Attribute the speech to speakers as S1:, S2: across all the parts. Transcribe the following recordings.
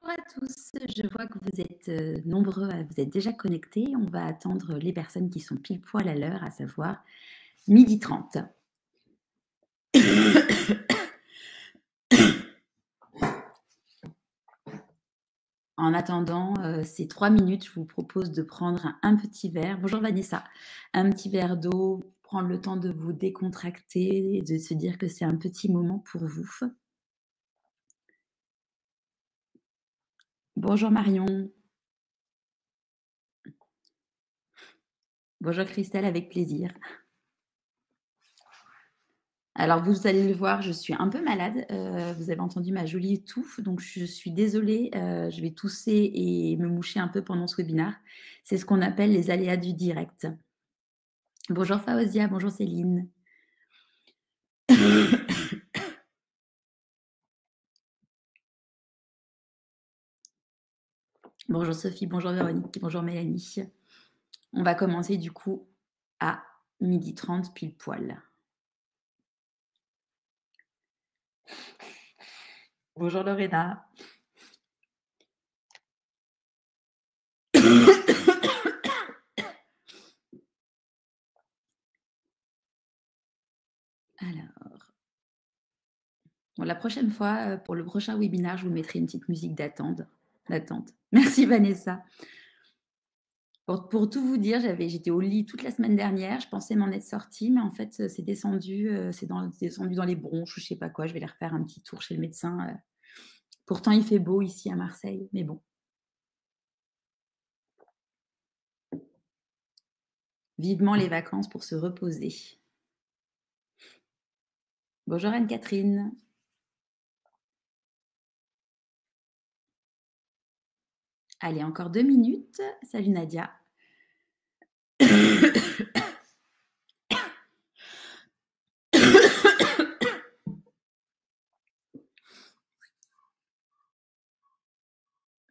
S1: à tous, je vois que vous êtes nombreux, vous êtes déjà connectés. On va attendre les personnes qui sont pile poil à l'heure, à savoir 12h30. En attendant ces 3 minutes, je vous propose de prendre un petit verre. Bonjour Vanessa, un petit verre d'eau, prendre le temps de vous décontracter et de se dire que c'est un petit moment pour vous. Bonjour Marion. Bonjour Christelle, avec plaisir. Alors vous allez le voir, je suis un peu malade. Vous avez entendu ma jolie touffe, donc je suis désolée, je vais tousser et me moucher un peu pendant ce webinaire. C'est ce qu'on appelle les aléas du direct. Bonjour Faozia, bonjour Céline. Bonjour Sophie, bonjour Véronique, bonjour Mélanie. On va commencer du coup à 12h30 pile poil. Bonjour Lorena. Alors, bon, la prochaine fois, pour le prochain webinaire, je vous mettrai une petite musique d'attente. Merci Vanessa. Pour tout vous dire, j'étais au lit toute la semaine dernière. Je pensais m'en être sortie, mais en fait, c'est descendu dans les bronches ou je sais pas quoi. Je vais aller refaire un petit tour chez le médecin. Pourtant, il fait beau ici à Marseille, mais bon. Vivement les vacances pour se reposer. Bonjour Anne-Catherine. Allez, encore 2 minutes. Salut Nadia.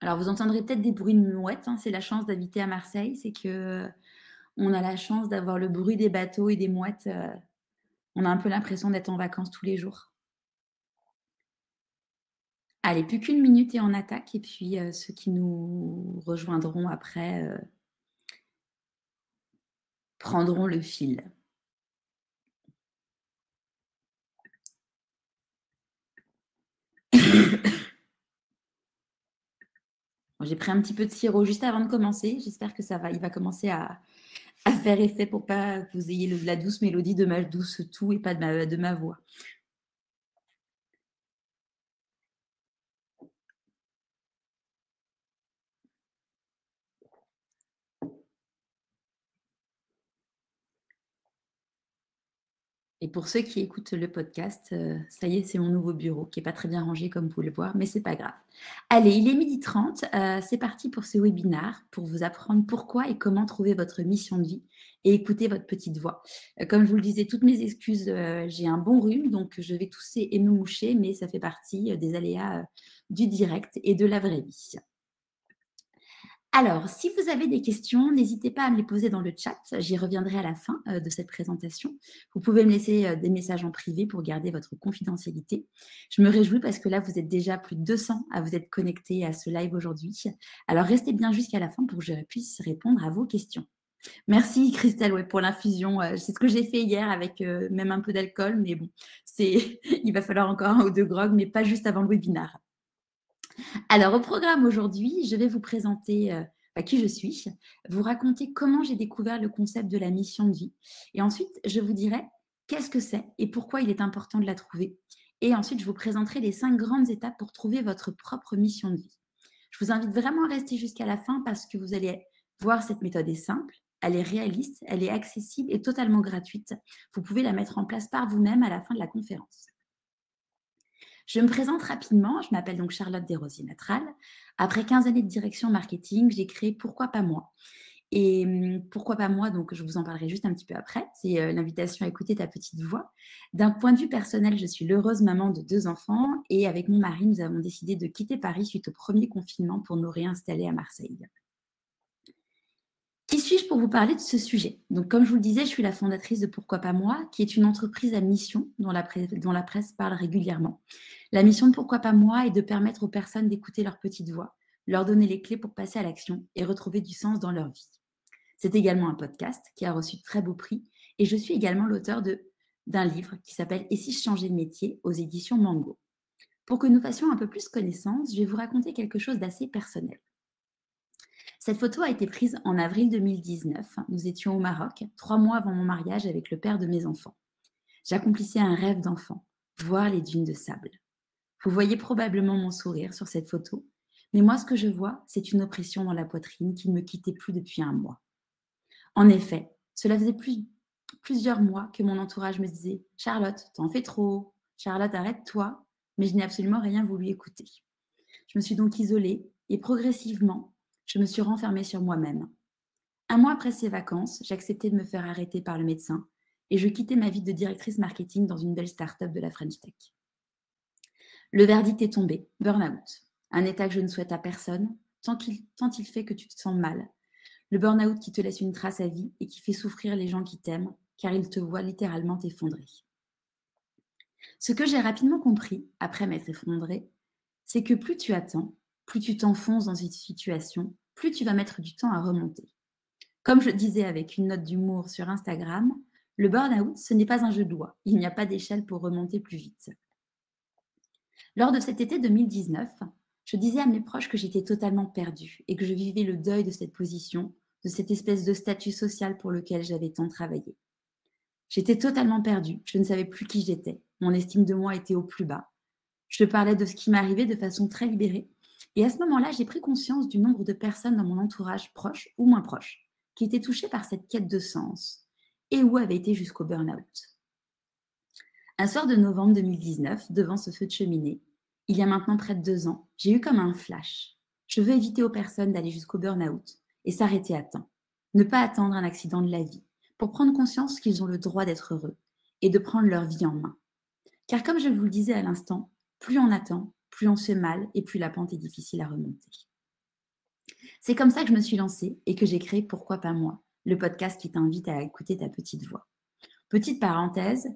S1: Alors, vous entendrez peut-être des bruits de mouettes. C'est la chance d'habiter à Marseille. C'est qu'on a la chance d'avoir le bruit des bateaux et des mouettes. On a un peu l'impression d'être en vacances tous les jours. Allez, plus qu'1 minute et on attaque. Et puis, ceux qui nous rejoindront après prendront le fil. Bon, j'ai pris un petit peu de sirop juste avant de commencer. J'espère que il va commencer à faire effet pour pas que vous ayez la douce mélodie de ma douce toux et pas de ma voix. Et pour ceux qui écoutent le podcast, ça y est, c'est mon nouveau bureau qui n'est pas très bien rangé comme vous pouvez le voir, mais c'est pas grave. Allez, il est 12h30, c'est parti pour ce webinaire pour vous apprendre pourquoi et comment trouver votre mission de vie et écouter votre petite voix. Comme je vous le disais, toutes mes excuses, j'ai un bon rhume, donc je vais tousser et me moucher, mais ça fait partie des aléas du direct et de la vraie vie. Alors, si vous avez des questions, n'hésitez pas à me les poser dans le chat. J'y reviendrai à la fin de cette présentation. Vous pouvez me laisser des messages en privé pour garder votre confidentialité. Je me réjouis parce que là, vous êtes déjà plus de 200 à vous être connectés à ce live aujourd'hui. Alors, restez bien jusqu'à la fin pour que je puisse répondre à vos questions. Merci Christelle pour l'infusion. C'est ce que j'ai fait hier avec même un peu d'alcool, mais bon, il va falloir encore 1 ou 2 grogs, mais pas juste avant le webinaire. Alors, au programme aujourd'hui, je vais vous présenter qui je suis, vous raconter comment j'ai découvert le concept de la mission de vie. Et ensuite, je vous dirai qu'est-ce que c'est et pourquoi il est important de la trouver. Et ensuite, je vous présenterai les 5 grandes étapes pour trouver votre propre mission de vie. Je vous invite vraiment à rester jusqu'à la fin parce que vous allez voir, cette méthode est simple, elle est réaliste, elle est accessible et totalement gratuite. Vous pouvez la mettre en place par vous-même à la fin de la conférence. Je me présente rapidement, je m'appelle donc Charlotte Desrosiers-Natral. Après 15 années de direction marketing, j'ai créé Pourquoi pas moi. Et pourquoi pas moi, donc je vous en parlerai juste un petit peu après. C'est l'invitation à écouter ta petite voix. D'un point de vue personnel, je suis l'heureuse maman de 2 enfants et avec mon mari, nous avons décidé de quitter Paris suite au premier confinement pour nous réinstaller à Marseille. Qui suis-je pour vous parler de ce sujet? Donc, comme je vous le disais, je suis la fondatrice de Pourquoi pas moi, qui est une entreprise à mission dont la presse parle régulièrement. La mission de Pourquoi pas moi est de permettre aux personnes d'écouter leur petite voix, leur donner les clés pour passer à l'action et retrouver du sens dans leur vie. C'est également un podcast qui a reçu de très beaux prix et je suis également l'auteur d'un livre qui s'appelle Et si je changeais de métier aux éditions Mango. Pour que nous fassions un peu plus connaissance, je vais vous raconter quelque chose d'assez personnel. Cette photo a été prise en avril 2019. Nous étions au Maroc, 3 mois avant mon mariage avec le père de mes enfants. J'accomplissais un rêve d'enfant, voir les dunes de sable. Vous voyez probablement mon sourire sur cette photo, mais moi ce que je vois, c'est une oppression dans la poitrine qui ne me quittait plus depuis un mois. En effet, cela faisait plusieurs mois que mon entourage me disait « Charlotte, t'en fais trop. Charlotte, arrête-toi ». Mais je n'ai absolument rien voulu écouter. Je me suis donc isolée et progressivement, je me suis renfermée sur moi-même. Un mois après ces vacances, j'acceptais de me faire arrêter par le médecin et je quittais ma vie de directrice marketing dans une belle start-up de la French Tech. Le verdict est tombé, burn-out. Un état que je ne souhaite à personne, tant il fait que tu te sens mal. Le burn-out qui te laisse une trace à vie et qui fait souffrir les gens qui t'aiment, car ils te voient littéralement t'effondrer. Ce que j'ai rapidement compris, après m'être effondrée, c'est que plus tu attends, plus tu t'enfonces dans une situation, plus tu vas mettre du temps à remonter. Comme je le disais avec une note d'humour sur Instagram, le burn-out, ce n'est pas un jeu de doigts. Il n'y a pas d'échelle pour remonter plus vite. Lors de cet été 2019, je disais à mes proches que j'étais totalement perdue et que je vivais le deuil de cette position, de cette espèce de statut social pour lequel j'avais tant travaillé. J'étais totalement perdue, je ne savais plus qui j'étais. Mon estime de moi était au plus bas. Je parlais de ce qui m'arrivait de façon très libérée. Et à ce moment-là, j'ai pris conscience du nombre de personnes dans mon entourage, proche ou moins proche, qui étaient touchées par cette quête de sens et où avaient été jusqu'au burn-out. Un soir de novembre 2019, devant ce feu de cheminée, il y a maintenant près de 2 ans, j'ai eu comme un flash. Je veux éviter aux personnes d'aller jusqu'au burn-out et s'arrêter à temps. Ne pas attendre un accident de la vie pour prendre conscience qu'ils ont le droit d'être heureux et de prendre leur vie en main. Car comme je vous le disais à l'instant, plus on attend, plus on se fait mal et plus la pente est difficile à remonter. C'est comme ça que je me suis lancée et que j'ai créé Pourquoi pas moi, le podcast qui t'invite à écouter ta petite voix. Petite parenthèse,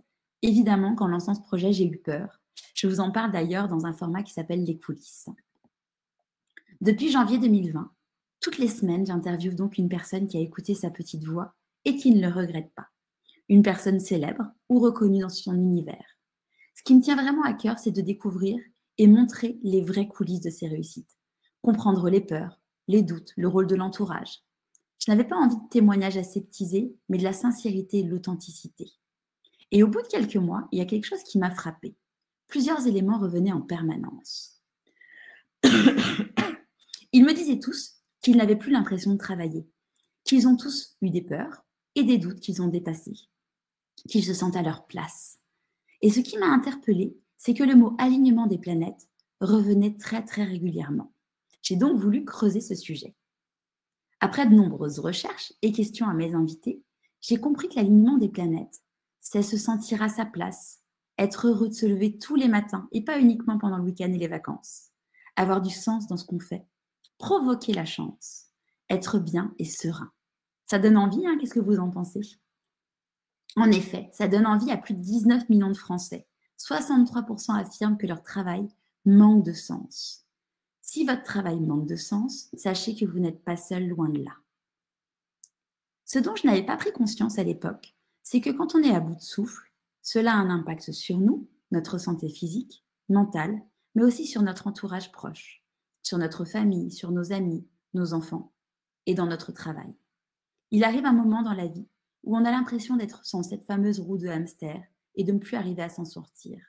S1: évidemment qu'en lançant ce projet, j'ai eu peur. Je vous en parle d'ailleurs dans un format qui s'appelle Les coulisses. Depuis janvier 2020, toutes les semaines, j'interviewe donc une personne qui a écouté sa petite voix et qui ne le regrette pas. Une personne célèbre ou reconnue dans son univers. Ce qui me tient vraiment à cœur, c'est de découvrir et montrer les vraies coulisses de ces réussites. Comprendre les peurs, les doutes, le rôle de l'entourage. Je n'avais pas envie de témoignages aseptisés, mais de la sincérité et de l'authenticité. Et au bout de quelques mois, il y a quelque chose qui m'a frappée. Plusieurs éléments revenaient en permanence. Ils me disaient tous qu'ils n'avaient plus l'impression de travailler, qu'ils ont tous eu des peurs et des doutes qu'ils ont dépassés, qu'ils se sentent à leur place. Et ce qui m'a interpellée, c'est que le mot alignement des planètes revenait très très régulièrement. J'ai donc voulu creuser ce sujet. Après de nombreuses recherches et questions à mes invités, j'ai compris que l'alignement des planètes, c'est se sentir à sa place, être heureux de se lever tous les matins et pas uniquement pendant le week-end et les vacances, avoir du sens dans ce qu'on fait, provoquer la chance, être bien et serein. Ça donne envie, hein? Qu'est-ce que vous en pensez? En effet, ça donne envie à plus de 19 millions de Français. 63% affirment que leur travail manque de sens. Si votre travail manque de sens, sachez que vous n'êtes pas seul, loin de là. Ce dont je n'avais pas pris conscience à l'époque, c'est que quand on est à bout de souffle, cela a un impact sur nous, notre santé physique, mentale, mais aussi sur notre entourage proche, sur notre famille, sur nos amis, nos enfants et dans notre travail. Il arrive un moment dans la vie où on a l'impression d'être dans cette fameuse roue de hamster et de ne plus arriver à s'en sortir.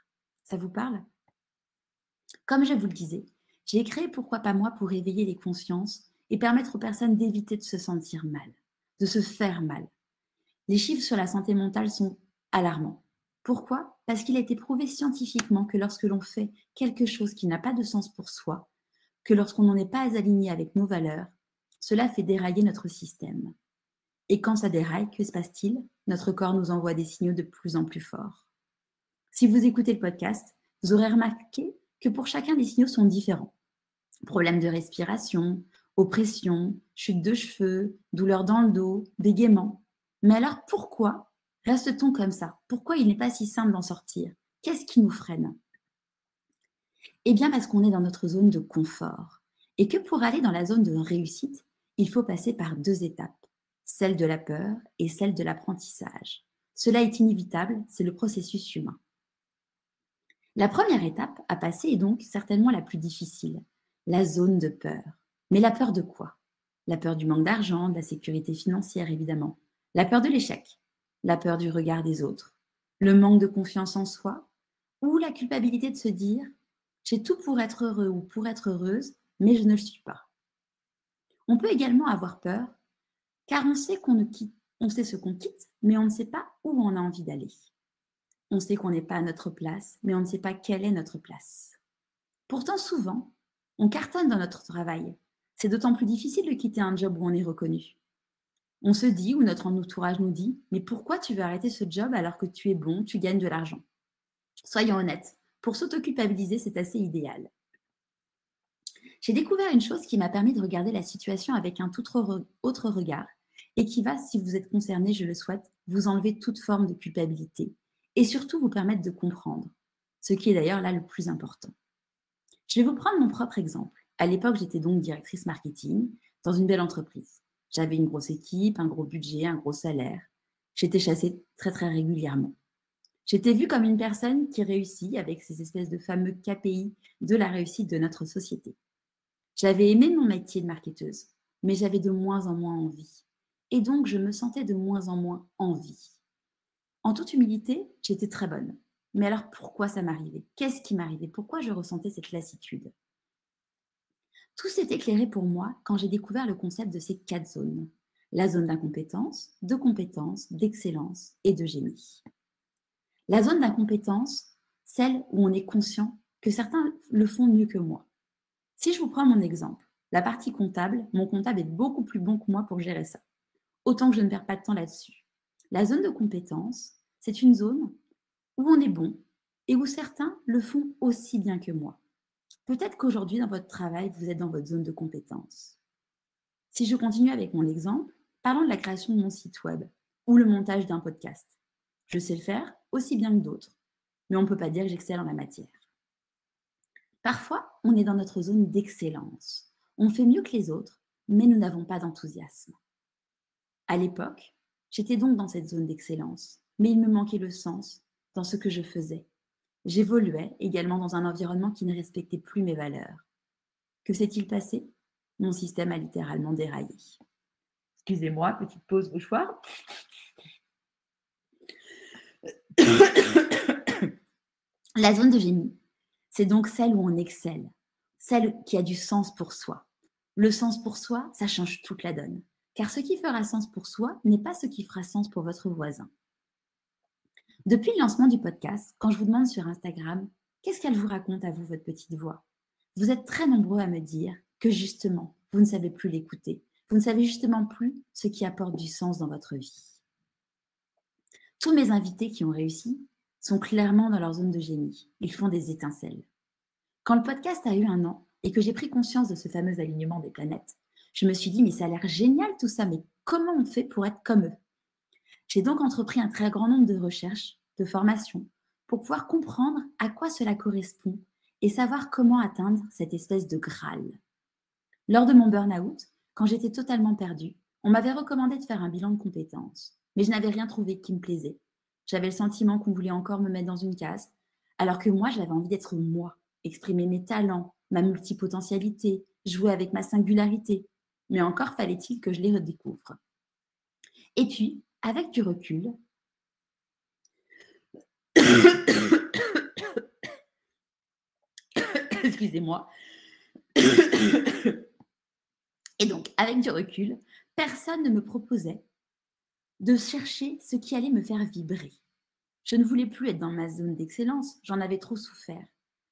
S1: Ça vous parle? Comme je vous le disais, j'ai créé Pourquoi pas moi pour réveiller les consciences et permettre aux personnes d'éviter de se sentir mal, de se faire mal. Les chiffres sur la santé mentale sont alarmants. Pourquoi? Parce qu'il a été prouvé scientifiquement que lorsque l'on fait quelque chose qui n'a pas de sens pour soi, que lorsqu'on n'en est pas aligné avec nos valeurs, cela fait dérailler notre système. Et quand ça déraille, que se passe-t-il? Notre corps nous envoie des signaux de plus en plus forts. Si vous écoutez le podcast, vous aurez remarqué que pour chacun, les signaux sont différents. Problèmes de respiration, Oppression, chute de cheveux, douleur dans le dos, bégaiement. Mais alors pourquoi reste-t-on comme ça? Pourquoi il n'est pas si simple d'en sortir? Qu'est-ce qui nous freine? Eh bien parce qu'on est dans notre zone de confort. Et que pour aller dans la zone de réussite, il faut passer par 2 étapes, celle de la peur et celle de l'apprentissage. Cela est inévitable, c'est le processus humain. La première étape à passer est donc certainement la plus difficile, la zone de peur. Mais la peur de quoi? La peur du manque d'argent, de la sécurité financière évidemment, la peur de l'échec, la peur du regard des autres, le manque de confiance en soi, ou la culpabilité de se dire j'ai tout pour être heureux ou pour être heureuse, mais je ne le suis pas. On peut également avoir peur, car on sait on sait ce qu'on quitte, mais on ne sait pas où on a envie d'aller. On sait qu'on n'est pas à notre place, mais on ne sait pas quelle est notre place. Pourtant, souvent, on cartonne dans notre travail. C'est d'autant plus difficile de quitter un job où on est reconnu. On se dit, ou notre entourage nous dit, mais pourquoi tu veux arrêter ce job alors que tu es bon, tu gagnes de l'argent? Soyons honnêtes, pour s'auto-culpabiliser, c'est assez idéal. J'ai découvert une chose qui m'a permis de regarder la situation avec un tout autre regard et qui va, si vous êtes concerné, je le souhaite, vous enlever toute forme de culpabilité et surtout vous permettre de comprendre, ce qui est d'ailleurs là le plus important. Je vais vous prendre mon propre exemple. À l'époque, j'étais donc directrice marketing dans une belle entreprise. J'avais une grosse équipe, un gros budget, un gros salaire. J'étais chassée très très régulièrement. J'étais vue comme une personne qui réussit avec ces espèces de fameux KPI de la réussite de notre société. J'avais aimé mon métier de marketeuse, mais j'avais de moins en moins envie. Et donc, je me sentais de moins en moins en vie. En toute humilité, j'étais très bonne. Mais alors, pourquoi ça m'arrivait? Qu'est-ce qui m'arrivait? Pourquoi je ressentais cette lassitude? Tout s'est éclairé pour moi quand j'ai découvert le concept de ces 4 zones. La zone d'incompétence, de compétence, d'excellence et de génie. La zone d'incompétence, celle où on est conscient que certains le font mieux que moi. Si je vous prends mon exemple, la partie comptable, mon comptable est beaucoup plus bon que moi pour gérer ça. Autant que je ne perds pas de temps là-dessus. La zone de compétence, c'est une zone où on est bon et où certains le font aussi bien que moi. Peut-être qu'aujourd'hui, dans votre travail, vous êtes dans votre zone de compétence. Si je continue avec mon exemple, parlons de la création de mon site web ou le montage d'un podcast. Je sais le faire aussi bien que d'autres, mais on ne peut pas dire que j'excelle en la matière. Parfois, on est dans notre zone d'excellence. On fait mieux que les autres, mais nous n'avons pas d'enthousiasme. À l'époque, j'étais donc dans cette zone d'excellence, mais il me manquait le sens dans ce que je faisais. J'évoluais également dans un environnement qui ne respectait plus mes valeurs. Que s'est-il passé? Mon système a littéralement déraillé. Excusez-moi, petite pause mouchoir. La zone de génie, c'est donc celle où on excelle, celle qui a du sens pour soi. Le sens pour soi, ça change toute la donne. Car ce qui fera sens pour soi n'est pas ce qui fera sens pour votre voisin. Depuis le lancement du podcast, quand je vous demande sur Instagram, qu'est-ce qu'elle vous raconte à vous, votre petite voix? Vous êtes très nombreux à me dire que justement, vous ne savez plus l'écouter. Vous ne savez justement plus ce qui apporte du sens dans votre vie. Tous mes invités qui ont réussi sont clairement dans leur zone de génie. Ils font des étincelles. Quand le podcast a eu 1 an et que j'ai pris conscience de ce fameux alignement des planètes, je me suis dit, mais ça a l'air génial tout ça, mais comment on fait pour être comme eux? J'ai donc entrepris un très grand nombre de recherches, de formations, pour pouvoir comprendre à quoi cela correspond et savoir comment atteindre cette espèce de Graal. Lors de mon burn-out, quand j'étais totalement perdue, on m'avait recommandé de faire un bilan de compétences, mais je n'avais rien trouvé qui me plaisait. J'avais le sentiment qu'on voulait encore me mettre dans une case, alors que moi, j'avais envie d'être moi, exprimer mes talents, ma multipotentialité, jouer avec ma singularité. Mais encore fallait-il que je les redécouvre. Et puis, avec du recul, excusez-moi, et donc, avec du recul, personne ne me proposait de chercher ce qui allait me faire vibrer. Je ne voulais plus être dans ma zone d'excellence, j'en avais trop souffert.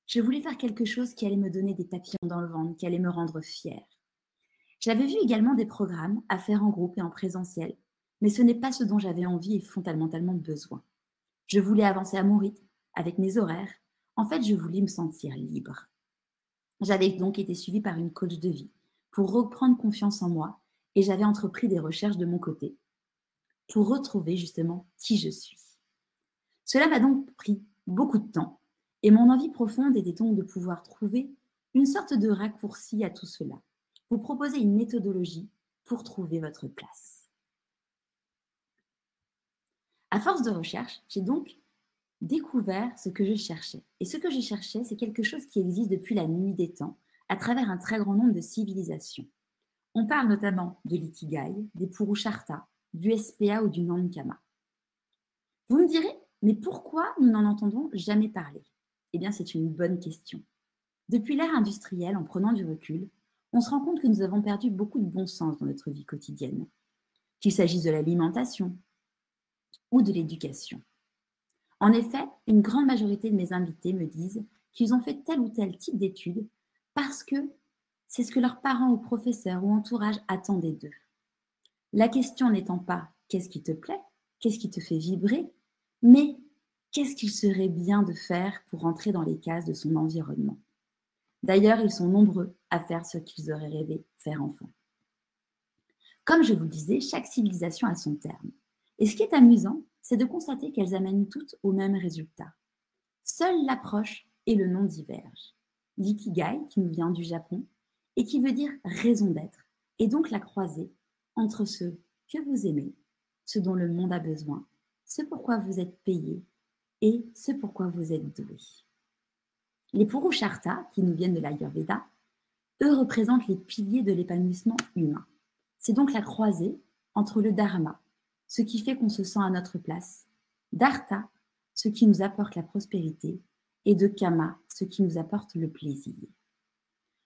S1: Je voulais faire quelque chose qui allait me donner des papillons dans le ventre, qui allait me rendre fière. J'avais vu également des programmes à faire en groupe et en présentiel, mais ce n'est pas ce dont j'avais envie et fondamentalement besoin. Je voulais avancer à mon rythme, avec mes horaires. En fait, je voulais me sentir libre. J'avais donc été suivie par une coach de vie pour reprendre confiance en moi et j'avais entrepris des recherches de mon côté pour retrouver justement qui je suis. Cela m'a donc pris beaucoup de temps et mon envie profonde était donc de pouvoir trouver une sorte de raccourci à tout cela, vous proposer une méthodologie pour trouver votre place. À force de recherche, j'ai donc découvert ce que je cherchais. Et ce que je cherchais, c'est quelque chose qui existe depuis la nuit des temps, à travers un très grand nombre de civilisations. On parle notamment de l'ikigai, des purusharthas, du SPA ou du Nankama. Vous me direz, mais pourquoi nous n'en entendons jamais parler? Eh bien, c'est une bonne question. Depuis l'ère industrielle, en prenant du recul, on se rend compte que nous avons perdu beaucoup de bon sens dans notre vie quotidienne, qu'il s'agisse de l'alimentation ou de l'éducation. En effet, une grande majorité de mes invités me disent qu'ils ont fait tel ou tel type d'études parce que c'est ce que leurs parents ou professeurs ou entourage attendaient d'eux. La question n'étant pas qu'est-ce qui te plaît, qu'est-ce qui te fait vibrer, mais qu'est-ce qu'il serait bien de faire pour entrer dans les cases de son environnement. D'ailleurs, ils sont nombreux à faire ce qu'ils auraient rêvé faire enfant. Comme je vous le disais, chaque civilisation a son terme. Et ce qui est amusant, c'est de constater qu'elles amènent toutes au même résultat. Seule l'approche et le nom divergent. L'ikigai, qui nous vient du Japon, et qui veut dire raison d'être, et donc la croisée entre ce que vous aimez, ce dont le monde a besoin, ce pourquoi vous êtes payé et ce pourquoi vous êtes doué. Les purusharthas, qui nous viennent de l'Ayurveda, eux représentent les piliers de l'épanouissement humain. C'est donc la croisée entre le dharma, ce qui fait qu'on se sent à notre place, d'artha, ce qui nous apporte la prospérité, et de kama, ce qui nous apporte le plaisir.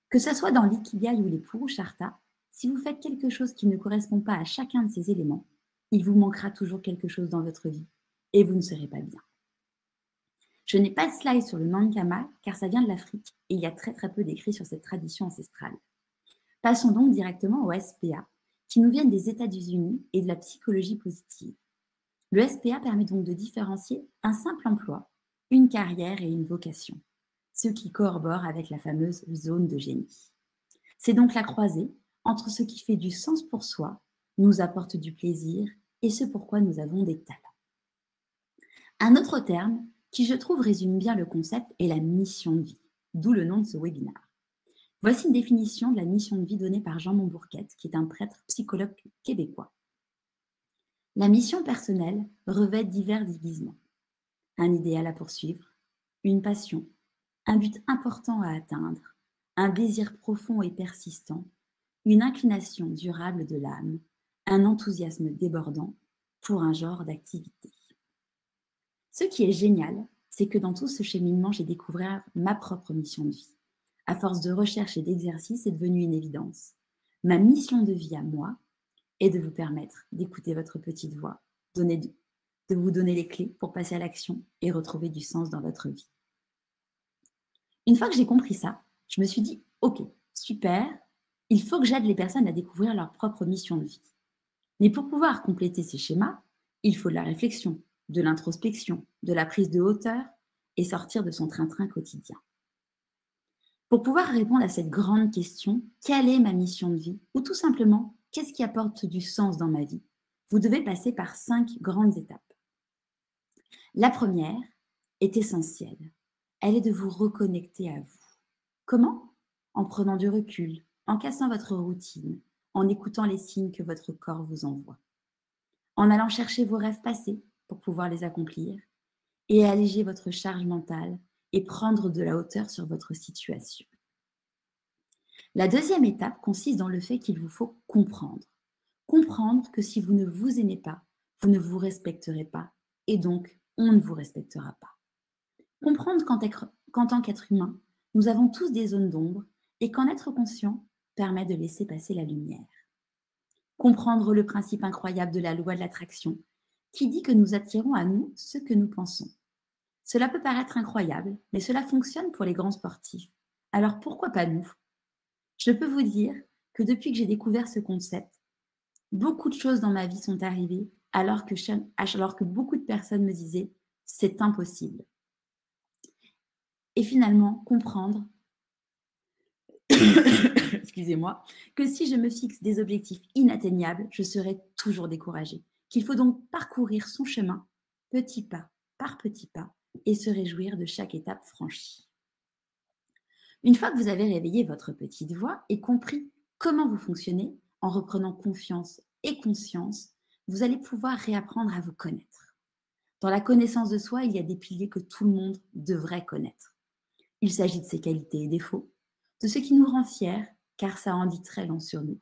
S1: Que ce soit dans l'ikigai ou les purusharthas, si vous faites quelque chose qui ne correspond pas à chacun de ces éléments, il vous manquera toujours quelque chose dans votre vie et vous ne serez pas bien. Je n'ai pas de slide sur le Nankama car ça vient de l'Afrique et il y a très peu d'écrits sur cette tradition ancestrale. Passons donc directement au SPA, qui nous viennent des États-Unis et de la psychologie positive. Le SPA permet donc de différencier un simple emploi, une carrière et une vocation, ce qui corrobore avec la fameuse zone de génie. C'est donc la croisée entre ce qui fait du sens pour soi, nous apporte du plaisir et ce pourquoi nous avons des talents. Un autre terme qui, je trouve, résume bien le concept est la mission de vie, d'où le nom de ce webinaire. Voici une définition de la mission de vie donnée par Jean Montbourquette, qui est un prêtre psychologue québécois. La mission personnelle revêt divers déguisements. Un idéal à poursuivre, une passion, un but important à atteindre, un désir profond et persistant, une inclination durable de l'âme, un enthousiasme débordant pour un genre d'activité. Ce qui est génial, c'est que dans tout ce cheminement, j'ai découvert ma propre mission de vie. À force de recherche et d'exercice, c'est devenu une évidence. Ma mission de vie à moi est de vous permettre d'écouter votre petite voix, de vous donner les clés pour passer à l'action et retrouver du sens dans votre vie. Une fois que j'ai compris ça, je me suis dit, ok, super, il faut que j'aide les personnes à découvrir leur propre mission de vie. Mais pour pouvoir compléter ces schémas, il faut de la réflexion, de l'introspection, de la prise de hauteur et sortir de son train-train quotidien. Pour pouvoir répondre à cette grande question, quelle est ma mission de vie? Ou tout simplement, qu'est-ce qui apporte du sens dans ma vie? Vous devez passer par 5 grandes étapes. La première est essentielle. Elle est de vous reconnecter à vous. Comment? En prenant du recul, en cassant votre routine, en écoutant les signes que votre corps vous envoie, en allant chercher vos rêves passés pour pouvoir les accomplir et alléger votre charge mentale et prendre de la hauteur sur votre situation. La deuxième étape consiste dans le fait qu'il vous faut comprendre. Comprendre que si vous ne vous aimez pas, vous ne vous respecterez pas et donc on ne vous respectera pas. Comprendre qu'en tant qu'être humain, nous avons tous des zones d'ombre et qu'en être conscient permet de laisser passer la lumière. Comprendre le principe incroyable de la loi de l'attraction qui dit que nous attirons à nous ce que nous pensons. Cela peut paraître incroyable, mais cela fonctionne pour les grands sportifs. Alors pourquoi pas nous? Je peux vous dire que depuis que j'ai découvert ce concept, beaucoup de choses dans ma vie sont arrivées alors que beaucoup de personnes me disaient « c'est impossible ». Et finalement, comprendre, excusez-moi, que si je me fixe des objectifs inatteignables, je serai toujours découragée. Qu'il faut donc parcourir son chemin, petit pas par petit pas, et se réjouir de chaque étape franchie. Une fois que vous avez réveillé votre petite voix et compris comment vous fonctionnez, en reprenant confiance et conscience, vous allez pouvoir réapprendre à vous connaître. Dans la connaissance de soi, il y a des piliers que tout le monde devrait connaître. Il s'agit de ses qualités et défauts, de ce qui nous rend fiers, car ça en dit très long sur nous.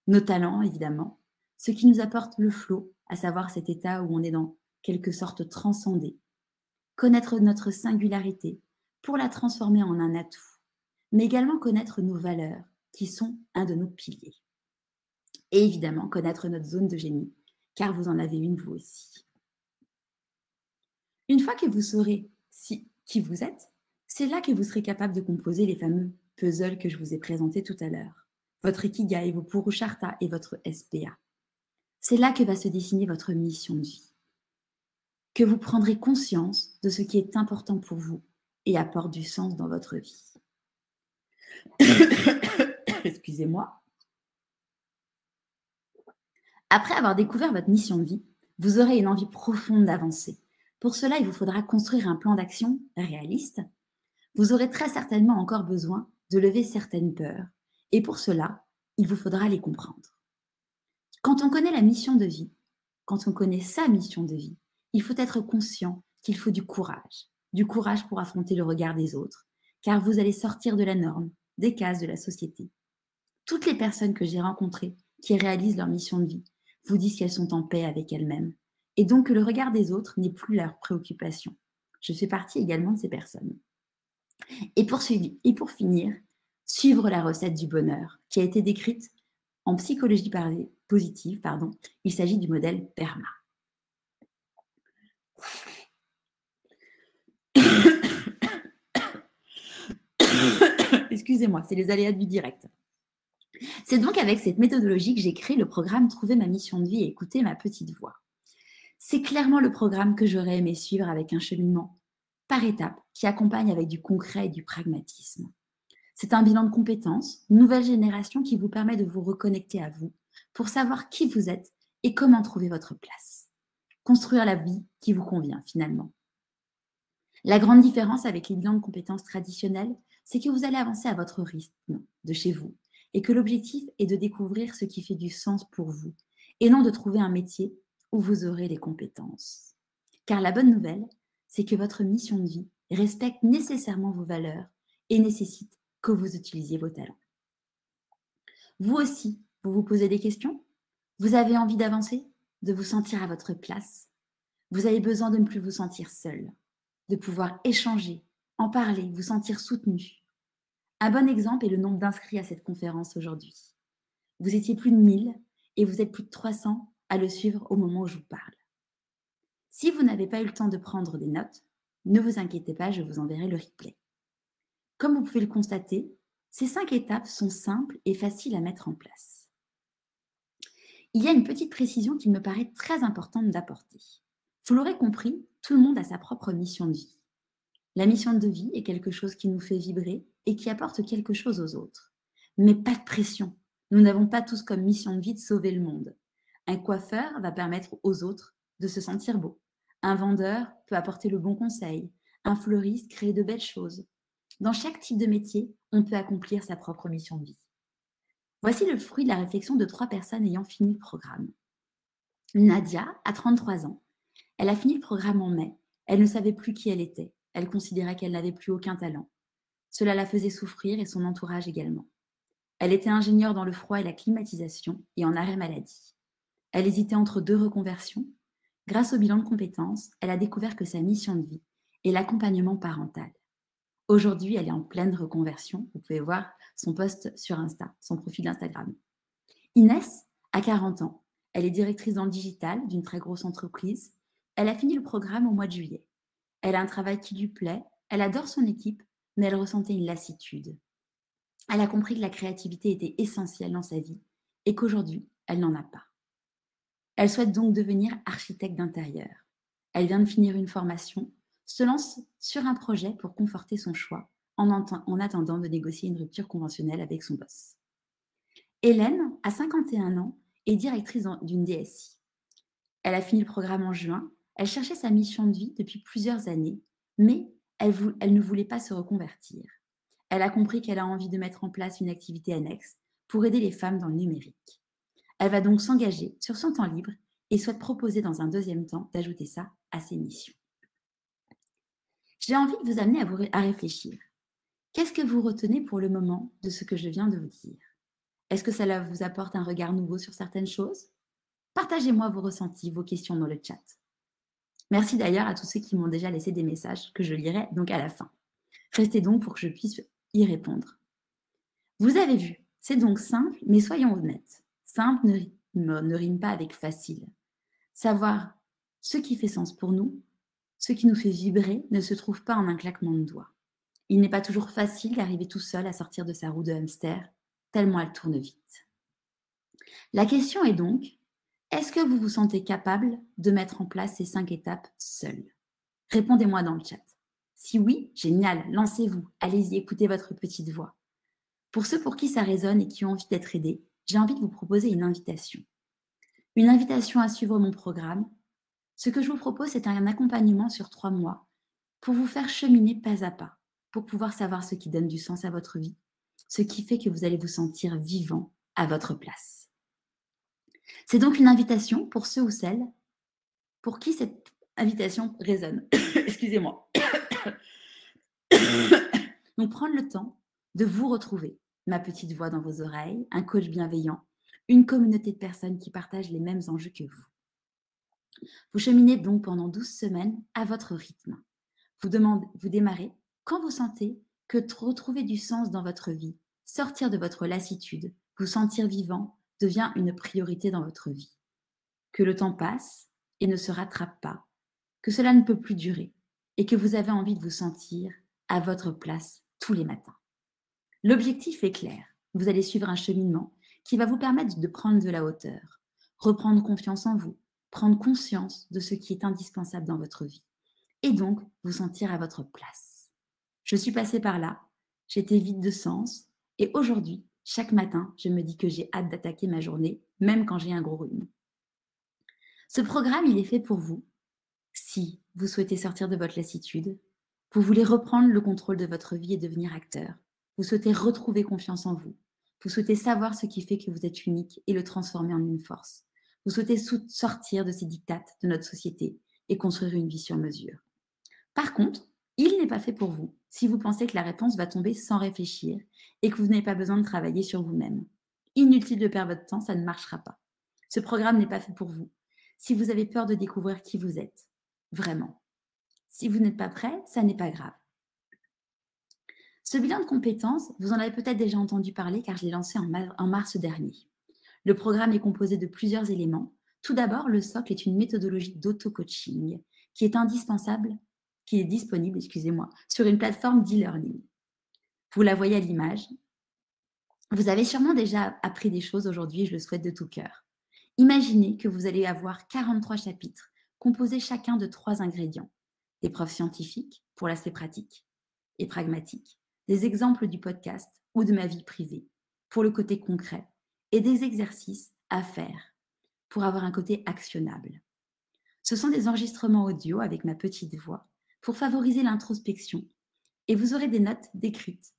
S1: Nos talents, évidemment, ce qui nous apporte le flot, à savoir cet état où on est dans quelque sorte transcendé. Connaître notre singularité pour la transformer en un atout, mais également connaître nos valeurs, qui sont un de nos piliers. Et évidemment, connaître notre zone de génie, car vous en avez une vous aussi. Une fois que vous saurez qui vous êtes, c'est là que vous serez capable de composer les fameux puzzles que je vous ai présentés tout à l'heure. Votre Ikigai, vos Purushartha et votre SPA. C'est là que va se dessiner votre mission de vie. Que vous prendrez conscience de ce qui est important pour vous et apporte du sens dans votre vie. Excusez-moi. Après avoir découvert votre mission de vie, vous aurez une envie profonde d'avancer. Pour cela, il vous faudra construire un plan d'action réaliste. Vous aurez très certainement encore besoin de lever certaines peurs. Et pour cela, il vous faudra les comprendre. Quand on connaît la mission de vie, quand on connaît sa mission de vie, il faut être conscient qu'il faut du courage pour affronter le regard des autres, car vous allez sortir de la norme, des cases de la société. Toutes les personnes que j'ai rencontrées qui réalisent leur mission de vie vous disent qu'elles sont en paix avec elles-mêmes, et donc que le regard des autres n'est plus leur préoccupation. Je fais partie également de ces personnes. Et pour finir, suivre la recette du bonheur, qui a été décrite en psychologie positive. Il s'agit du modèle PERMA. Excusez-moi, c'est les aléas du direct. C'est donc avec cette méthodologie que j'ai créé le programme Trouver ma mission de vie et écouter ma petite voix. C'est clairement le programme que j'aurais aimé suivre avec un cheminement par étapes qui accompagne avec du concret et du pragmatisme. C'est un bilan de compétences, une nouvelle génération qui vous permet de vous reconnecter à vous pour savoir qui vous êtes et comment trouver votre place. Construire la vie qui vous convient finalement. La grande différence avec les bilans de compétences traditionnels, c'est que vous allez avancer à votre rythme, de chez vous, et que l'objectif est de découvrir ce qui fait du sens pour vous, et non de trouver un métier où vous aurez les compétences. Car la bonne nouvelle, c'est que votre mission de vie respecte nécessairement vos valeurs et nécessite que vous utilisiez vos talents. Vous aussi, vous vous posez des questions? Vous avez envie d'avancer? De vous sentir à votre place? Vous avez besoin de ne plus vous sentir seul, de pouvoir échanger, en parler, vous sentir soutenu. Un bon exemple est le nombre d'inscrits à cette conférence aujourd'hui. Vous étiez plus de 1000 et vous êtes plus de 300 à le suivre au moment où je vous parle. Si vous n'avez pas eu le temps de prendre des notes, ne vous inquiétez pas, je vous enverrai le replay. Comme vous pouvez le constater, ces 5 étapes sont simples et faciles à mettre en place. Il y a une petite précision qui me paraît très importante d'apporter. Vous l'aurez compris, tout le monde a sa propre mission de vie. La mission de vie est quelque chose qui nous fait vibrer et qui apporte quelque chose aux autres. Mais pas de pression. Nous n'avons pas tous comme mission de vie de sauver le monde. Un coiffeur va permettre aux autres de se sentir beau. Un vendeur peut apporter le bon conseil. Un fleuriste crée de belles choses. Dans chaque type de métier, on peut accomplir sa propre mission de vie. Voici le fruit de la réflexion de 3 personnes ayant fini le programme. Nadia a 33 ans. Elle a fini le programme en mai. Elle ne savait plus qui elle était. Elle considérait qu'elle n'avait plus aucun talent. Cela la faisait souffrir et son entourage également. Elle était ingénieure dans le froid et la climatisation et en arrêt maladie. Elle hésitait entre 2 reconversions. Grâce au bilan de compétences, elle a découvert que sa mission de vie est l'accompagnement parental. Aujourd'hui, elle est en pleine reconversion. Vous pouvez voir son post sur Insta, son profil Instagram. Inès a 40 ans. Elle est directrice dans le digital d'une très grosse entreprise. Elle a fini le programme au mois de juillet. Elle a un travail qui lui plaît, elle adore son équipe, mais elle ressentait une lassitude. Elle a compris que la créativité était essentielle dans sa vie et qu'aujourd'hui, elle n'en a pas. Elle souhaite donc devenir architecte d'intérieur. Elle vient de finir une formation, se lance sur un projet pour conforter son choix en attendant de négocier une rupture conventionnelle avec son boss. Hélène a 51 ans et est directrice d'une DSI. Elle a fini le programme en juin. Elle cherchait sa mission de vie depuis plusieurs années, mais elle ne voulait pas se reconvertir. Elle a compris qu'elle a envie de mettre en place une activité annexe pour aider les femmes dans le numérique. Elle va donc s'engager sur son temps libre et souhaite proposer dans un deuxième temps d'ajouter ça à ses missions. J'ai envie de vous amener à réfléchir. Qu'est-ce que vous retenez pour le moment de ce que je viens de vous dire? Est-ce que cela vous apporte un regard nouveau sur certaines choses? Partagez-moi vos ressentis, vos questions dans le chat. Merci d'ailleurs à tous ceux qui m'ont déjà laissé des messages que je lirai donc à la fin. Restez donc pour que je puisse y répondre. Vous avez vu, c'est donc simple, mais soyons honnêtes. Simple ne rime pas avec facile. Savoir ce qui fait sens pour nous, ce qui nous fait vibrer, ne se trouve pas en un claquement de doigts. Il n'est pas toujours facile d'arriver tout seul à sortir de sa roue de hamster, tellement elle tourne vite. La question est donc, est-ce que vous vous sentez capable de mettre en place ces 5 étapes seul? Répondez-moi dans le chat. Si oui, génial, lancez-vous, allez-y, écoutez votre petite voix. Pour ceux pour qui ça résonne et qui ont envie d'être aidés, j'ai envie de vous proposer une invitation. Une invitation à suivre mon programme. Ce que je vous propose, c'est un accompagnement sur 3 mois pour vous faire cheminer pas à pas, pour pouvoir savoir ce qui donne du sens à votre vie, ce qui fait que vous allez vous sentir vivant à votre place. C'est donc une invitation pour ceux ou celles pour qui cette invitation résonne. Excusez-moi. Donc, prendre le temps de vous retrouver, ma petite voix dans vos oreilles, un coach bienveillant, une communauté de personnes qui partagent les mêmes enjeux que vous. Vous cheminez donc pendant 12 semaines à votre rythme. Vous démarrez quand vous sentez que retrouver du sens dans votre vie, sortir de votre lassitude, vous sentir vivant devient une priorité dans votre vie. Que le temps passe et ne se rattrape pas, que cela ne peut plus durer et que vous avez envie de vous sentir à votre place tous les matins. L'objectif est clair. Vous allez suivre un cheminement qui va vous permettre de prendre de la hauteur, reprendre confiance en vous, prendre conscience de ce qui est indispensable dans votre vie et donc vous sentir à votre place. Je suis passée par là, j'étais vide de sens et aujourd'hui, chaque matin, je me dis que j'ai hâte d'attaquer ma journée, même quand j'ai un gros rhume. Ce programme, il est fait pour vous si vous souhaitez sortir de votre lassitude, vous voulez reprendre le contrôle de votre vie et devenir acteur, vous souhaitez retrouver confiance en vous, vous souhaitez savoir ce qui fait que vous êtes unique et le transformer en une force, vous souhaitez sortir de ces dictates de notre société et construire une vie sur mesure. Par contre, il n'est pas fait pour vous si vous pensez que la réponse va tomber sans réfléchir et que vous n'avez pas besoin de travailler sur vous-même. Inutile de perdre votre temps, ça ne marchera pas. Ce programme n'est pas fait pour vous si vous avez peur de découvrir qui vous êtes. Vraiment. Si vous n'êtes pas prêt, ça n'est pas grave. Ce bilan de compétences, vous en avez peut-être déjà entendu parler car je l'ai lancé en mars dernier. Le programme est composé de plusieurs éléments. Tout d'abord, le socle est une méthodologie d'auto-coaching qui est disponible, sur une plateforme d'e-learning. Vous la voyez à l'image. Vous avez sûrement déjà appris des choses aujourd'hui, je le souhaite de tout cœur. Imaginez que vous allez avoir 43 chapitres composés chacun de 3 ingrédients. Des preuves scientifiques pour l'aspect pratique et pragmatique, des exemples du podcast ou de ma vie privée pour le côté concret et des exercices à faire pour avoir un côté actionnable. Ce sont des enregistrements audio avec ma petite voix pour favoriser l'introspection et vous aurez des notes décrites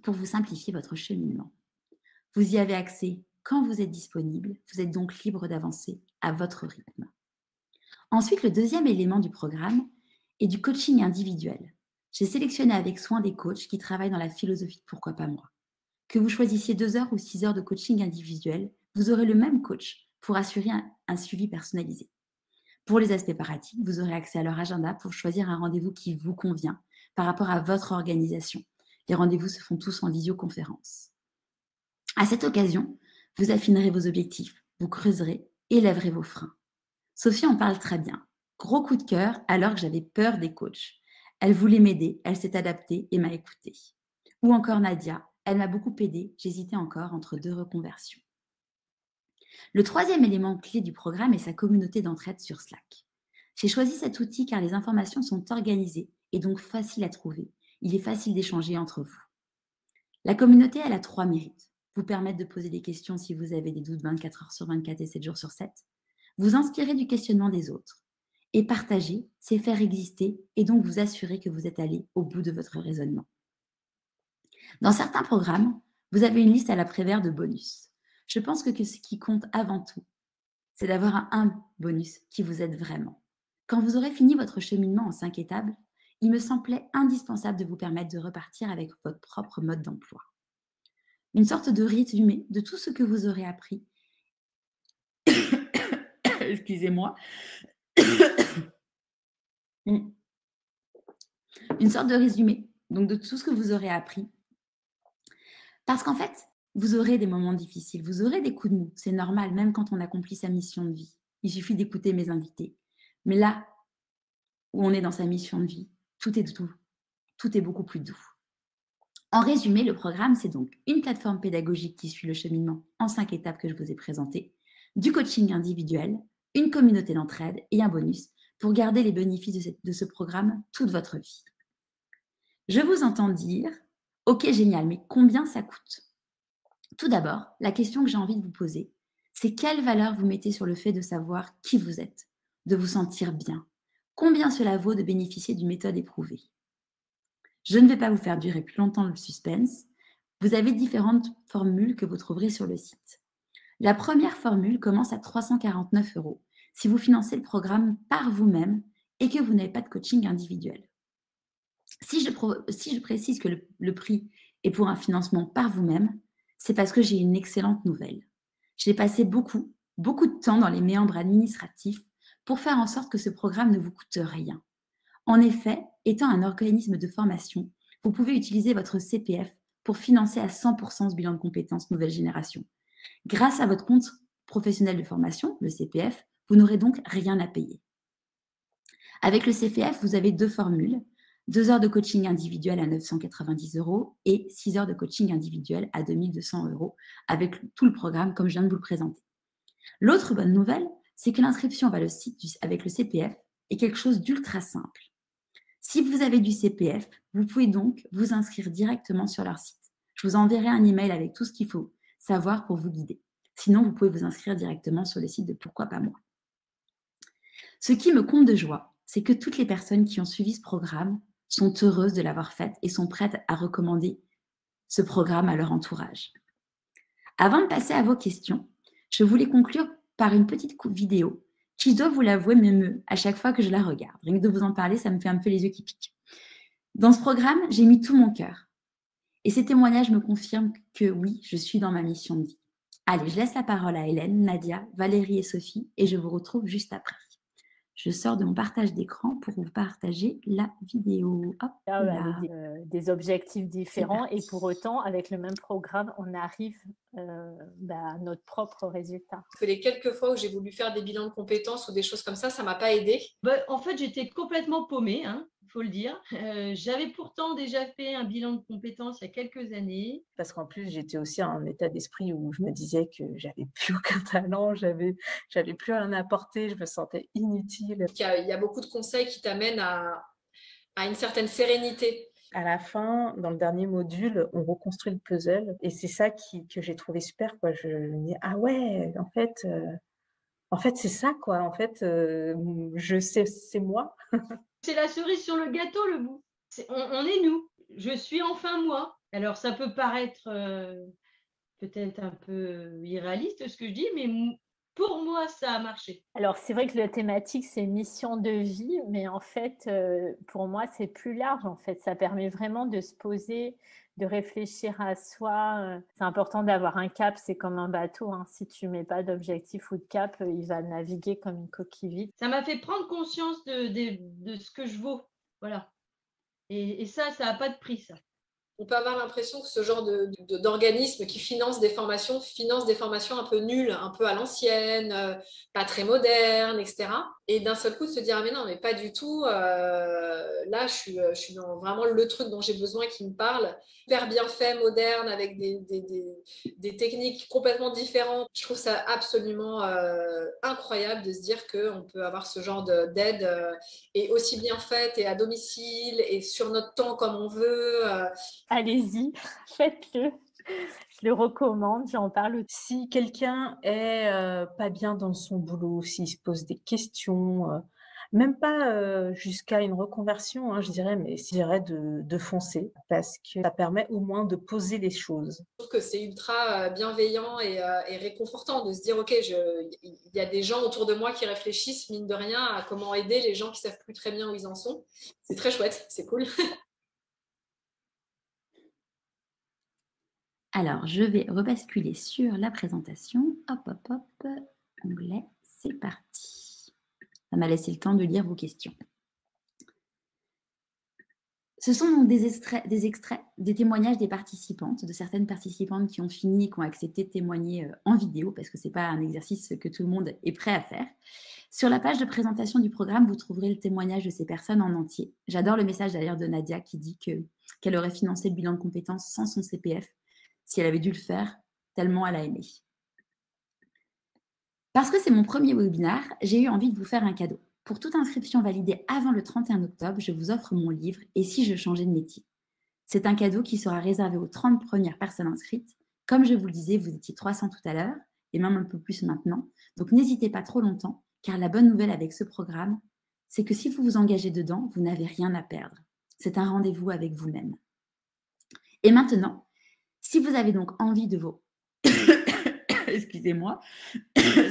S1: pour vous simplifier votre cheminement. Vous y avez accès quand vous êtes disponible, vous êtes donc libre d'avancer à votre rythme. Ensuite, le deuxième élément du programme est du coaching individuel. J'ai sélectionné avec soin des coachs qui travaillent dans la philosophie de pourquoi pas moi. Que vous choisissiez 2 heures ou 6 heures de coaching individuel, vous aurez le même coach pour assurer un suivi personnalisé. Pour les aspects pratiques, vous aurez accès à leur agenda pour choisir un rendez-vous qui vous convient par rapport à votre organisation. Les rendez-vous se font tous en visioconférence. À cette occasion, vous affinerez vos objectifs, vous creuserez et lèverez vos freins. Sophie en parle très bien. Gros coup de cœur alors que j'avais peur des coachs. Elle voulait m'aider, elle s'est adaptée et m'a écoutée. Ou encore Nadia, elle m'a beaucoup aidée, j'hésitais encore entre 2 reconversions. Le troisième élément clé du programme est sa communauté d'entraide sur Slack. J'ai choisi cet outil car les informations sont organisées et donc faciles à trouver. Il est facile d'échanger entre vous. La communauté, elle a 3 mérites. vous permettre de poser des questions si vous avez des doutes 24 heures sur 24 et 7 jours sur 7, vous inspirer du questionnement des autres. Et partager, c'est faire exister et donc vous assurer que vous êtes allé au bout de votre raisonnement. Dans certains programmes, vous avez une liste à l'après-vert de bonus. Je pense que ce qui compte avant tout, c'est d'avoir un bonus qui vous aide vraiment. Quand vous aurez fini votre cheminement en 5 étapes, il me semblait indispensable de vous permettre de repartir avec votre propre mode d'emploi. Une sorte de résumé de tout ce que vous aurez appris. Excusez-moi. Une sorte de résumé donc de tout ce que vous aurez appris. Parce qu'en fait, vous aurez des moments difficiles, vous aurez des coups de mou. C'est normal, même quand on accomplit sa mission de vie. Il suffit d'écouter mes invités. Mais là où on est dans sa mission de vie, tout est doux. Tout est beaucoup plus doux. En résumé, le programme, c'est donc une plateforme pédagogique qui suit le cheminement en 5 étapes que je vous ai présentées, du coaching individuel, une communauté d'entraide et un bonus pour garder les bénéfices de ce programme toute votre vie. Je vous entends dire « Ok, génial, mais combien ça coûte ?» Tout d'abord, la question que j'ai envie de vous poser, c'est quelle valeur vous mettez sur le fait de savoir qui vous êtes, de vous sentir bien. Combien cela vaut de bénéficier d'une méthode éprouvée? Je ne vais pas vous faire durer plus longtemps le suspense. Vous avez différentes formules que vous trouverez sur le site. La première formule commence à 349 € si vous financez le programme par vous-même et que vous n'avez pas de coaching individuel. Si je précise que le prix est pour un financement par vous-même, c'est parce que j'ai une excellente nouvelle. J'ai passé beaucoup de temps dans les méandres administratifs pour faire en sorte que ce programme ne vous coûte rien. En effet, étant un organisme de formation, vous pouvez utiliser votre CPF pour financer à 100% ce bilan de compétences nouvelle génération. Grâce à votre compte professionnel de formation, le CPF, vous n'aurez donc rien à payer. Avec le CPF, vous avez 2 formules, 2 heures de coaching individuel à 990 € et 6 heures de coaching individuel à 2200 € avec tout le programme comme je viens de vous le présenter. L'autre bonne nouvelle, c'est que l'inscription avec le CPF est quelque chose d'ultra simple. Si vous avez du CPF, vous pouvez donc vous inscrire directement sur leur site. Je vous enverrai un email avec tout ce qu'il faut savoir pour vous guider. Sinon, vous pouvez vous inscrire directement sur le site de Pourquoi pas moi. Ce qui me comble de joie, c'est que toutes les personnes qui ont suivi ce programme sont heureuses de l'avoir fait et sont prêtes à recommander ce programme à leur entourage. Avant de passer à vos questions, je voulais conclure par une petite vidéo qui, je dois vous l'avouer, m'émeut à chaque fois que je la regarde. Rien que de vous en parler, ça me fait un peu les yeux qui piquent. Dans ce programme, j'ai mis tout mon cœur. Et ces témoignages me confirment que oui, je suis dans ma mission de vie. Allez, je laisse la parole à Hélène, Nadia, Valérie et Sophie et je vous retrouve juste après. Je sors de mon partage d'écran pour vous partager la vidéo. Hop là.
S2: Avec des objectifs différents et pour autant, avec le même programme, on arrive à notre propre résultat.
S3: Que les quelques fois où j'ai voulu faire des bilans de compétences ou des choses comme ça ne m'a pas aidée.
S4: En fait, j'étais complètement paumée, il faut le dire. J'avais pourtant déjà fait un bilan de compétences il y a quelques années.
S5: Parce qu'en plus, j'étais aussi en état d'esprit où je me disais que j'avais plus aucun talent, j'avais plus rien à apporter, je me sentais inutile.
S3: Il y a beaucoup de conseils qui t'amènent à une certaine sérénité.
S5: À la fin, dans le dernier module, on reconstruit le puzzle et c'est ça que j'ai trouvé super, quoi. Je me dis ah ouais, en fait c'est ça, quoi. En fait, je sais, c'est moi.
S4: C'est la cerise sur le gâteau, le bout. On est nous. Je suis enfin moi. Alors ça peut paraître peut-être un peu irréaliste ce que je dis, mais pour moi, ça a marché.
S2: Alors, c'est vrai que la thématique, c'est mission de vie, mais en fait, pour moi, c'est plus large. En fait, ça permet vraiment de se poser, de réfléchir à soi. C'est important d'avoir un cap, c'est comme un bateau. Si tu ne mets pas d'objectif ou de cap, il va naviguer comme une coquille vide.
S4: Ça m'a fait prendre conscience de ce que je vaux. Voilà. Et ça n'a pas de prix, ça.
S3: On peut avoir l'impression que ce genre d'organisme qui finance des formations un peu nulles, un peu à l'ancienne, pas très modernes, etc. Et d'un seul coup de se dire ah mais non, mais pas du tout, là je suis dans vraiment le truc dont j'ai besoin qui me parle, hyper bien fait, moderne, avec des techniques complètement différentes. Je trouve ça absolument incroyable de se dire qu'on peut avoir ce genre d'aide et aussi bien faite et à domicile et sur notre temps comme on veut.
S2: Allez-y, faites-le. Je le recommande, j'en parle.
S5: Si quelqu'un est pas bien dans son boulot, s'il se pose des questions, même pas jusqu'à une reconversion, hein, je dirais, mais je dirais de foncer parce que ça permet au moins de poser les choses.
S3: Je trouve que c'est ultra bienveillant et réconfortant de se dire, OK, il y a des gens autour de moi qui réfléchissent, mine de rien, à comment aider les gens qui savent plus très bien où ils en sont. C'est très chouette, c'est cool.
S1: Alors, je vais rebasculer sur la présentation. Hop, hop, hop. Onglet, c'est parti. Ça m'a laissé le temps de lire vos questions. Ce sont donc des extraits, des témoignages des participantes, de certaines participantes qui ont fini et qui ont accepté de témoigner en vidéo, parce que ce n'est pas un exercice que tout le monde est prêt à faire. Sur la page de présentation du programme, vous trouverez le témoignage de ces personnes en entier. J'adore le message d'ailleurs de Nadia qui dit qu'elle aurait financé le bilan de compétences sans son CPF si elle avait dû le faire, tellement elle a aimé. Parce que c'est mon premier webinaire, j'ai eu envie de vous faire un cadeau. Pour toute inscription validée avant le 31 octobre, je vous offre mon livre « Et si je changeais de métier ?» C'est un cadeau qui sera réservé aux 30 premières personnes inscrites. Comme je vous le disais, vous étiez 300 tout à l'heure, et même un peu plus maintenant. Donc n'hésitez pas trop longtemps, car la bonne nouvelle avec ce programme, c'est que si vous vous engagez dedans, vous n'avez rien à perdre. C'est un rendez-vous avec vous-même. Et maintenant, si vous avez donc envie de vos... Excusez-moi.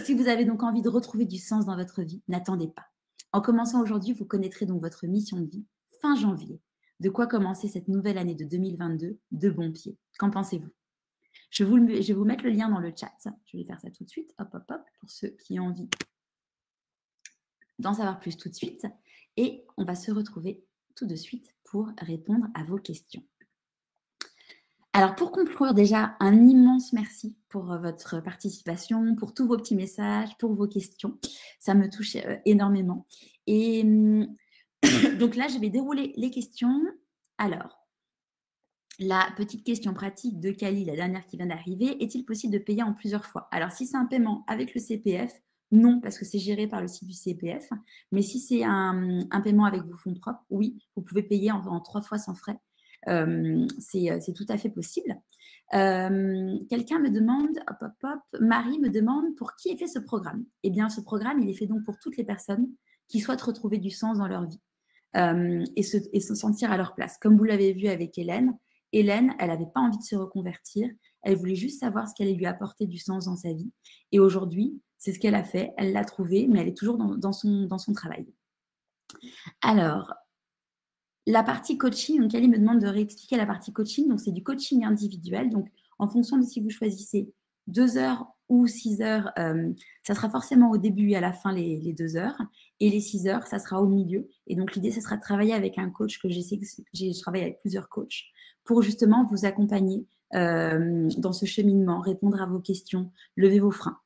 S1: Si vous avez donc envie de retrouver du sens dans votre vie, n'attendez pas. En commençant aujourd'hui, vous connaîtrez donc votre mission de vie fin janvier. De quoi commencer cette nouvelle année de 2022 de bon pied. Qu'en pensez-vous ? Je vais vous mettre le lien dans le chat. Je vais faire ça tout de suite. Hop, hop, hop, pour ceux qui ont envie d'en savoir plus tout de suite. Et on va se retrouver tout de suite pour répondre à vos questions. Alors, pour conclure, déjà, un immense merci pour votre participation, pour tous vos petits messages, pour vos questions. Ça me touche énormément. Et donc là, je vais dérouler les questions. Alors, la petite question pratique de Kali, la dernière qui vient d'arriver, est-il possible de payer en plusieurs fois? Alors, si c'est un paiement avec le CPF, non, parce que c'est géré par le site du CPF. Mais si c'est un paiement avec vos fonds propres, oui, vous pouvez payer en 3 fois sans frais. C'est tout à fait possible. Quelqu'un me demande, Marie me demande pour qui est fait ce programme. Eh bien, ce programme, il est fait donc pour toutes les personnes qui souhaitent retrouver du sens dans leur vie et se sentir à leur place. Comme vous l'avez vu avec Hélène, elle n'avait pas envie de se reconvertir. Elle voulait juste savoir ce qu'elle allait lui apporter du sens dans sa vie. Et aujourd'hui, c'est ce qu'elle a fait. Elle l'a trouvé, mais elle est toujours dans son travail. Alors, la partie coaching, donc Ali me demande de réexpliquer la partie coaching. Donc, c'est du coaching individuel. Donc, en fonction de si vous choisissez 2 heures ou 6 heures, ça sera forcément au début et à la fin les 2 heures. Et les 6 heures, ça sera au milieu. Et donc, l'idée, ce sera de travailler avec un coach que je travaille avec plusieurs coachs pour justement vous accompagner dans ce cheminement, répondre à vos questions, lever vos freins.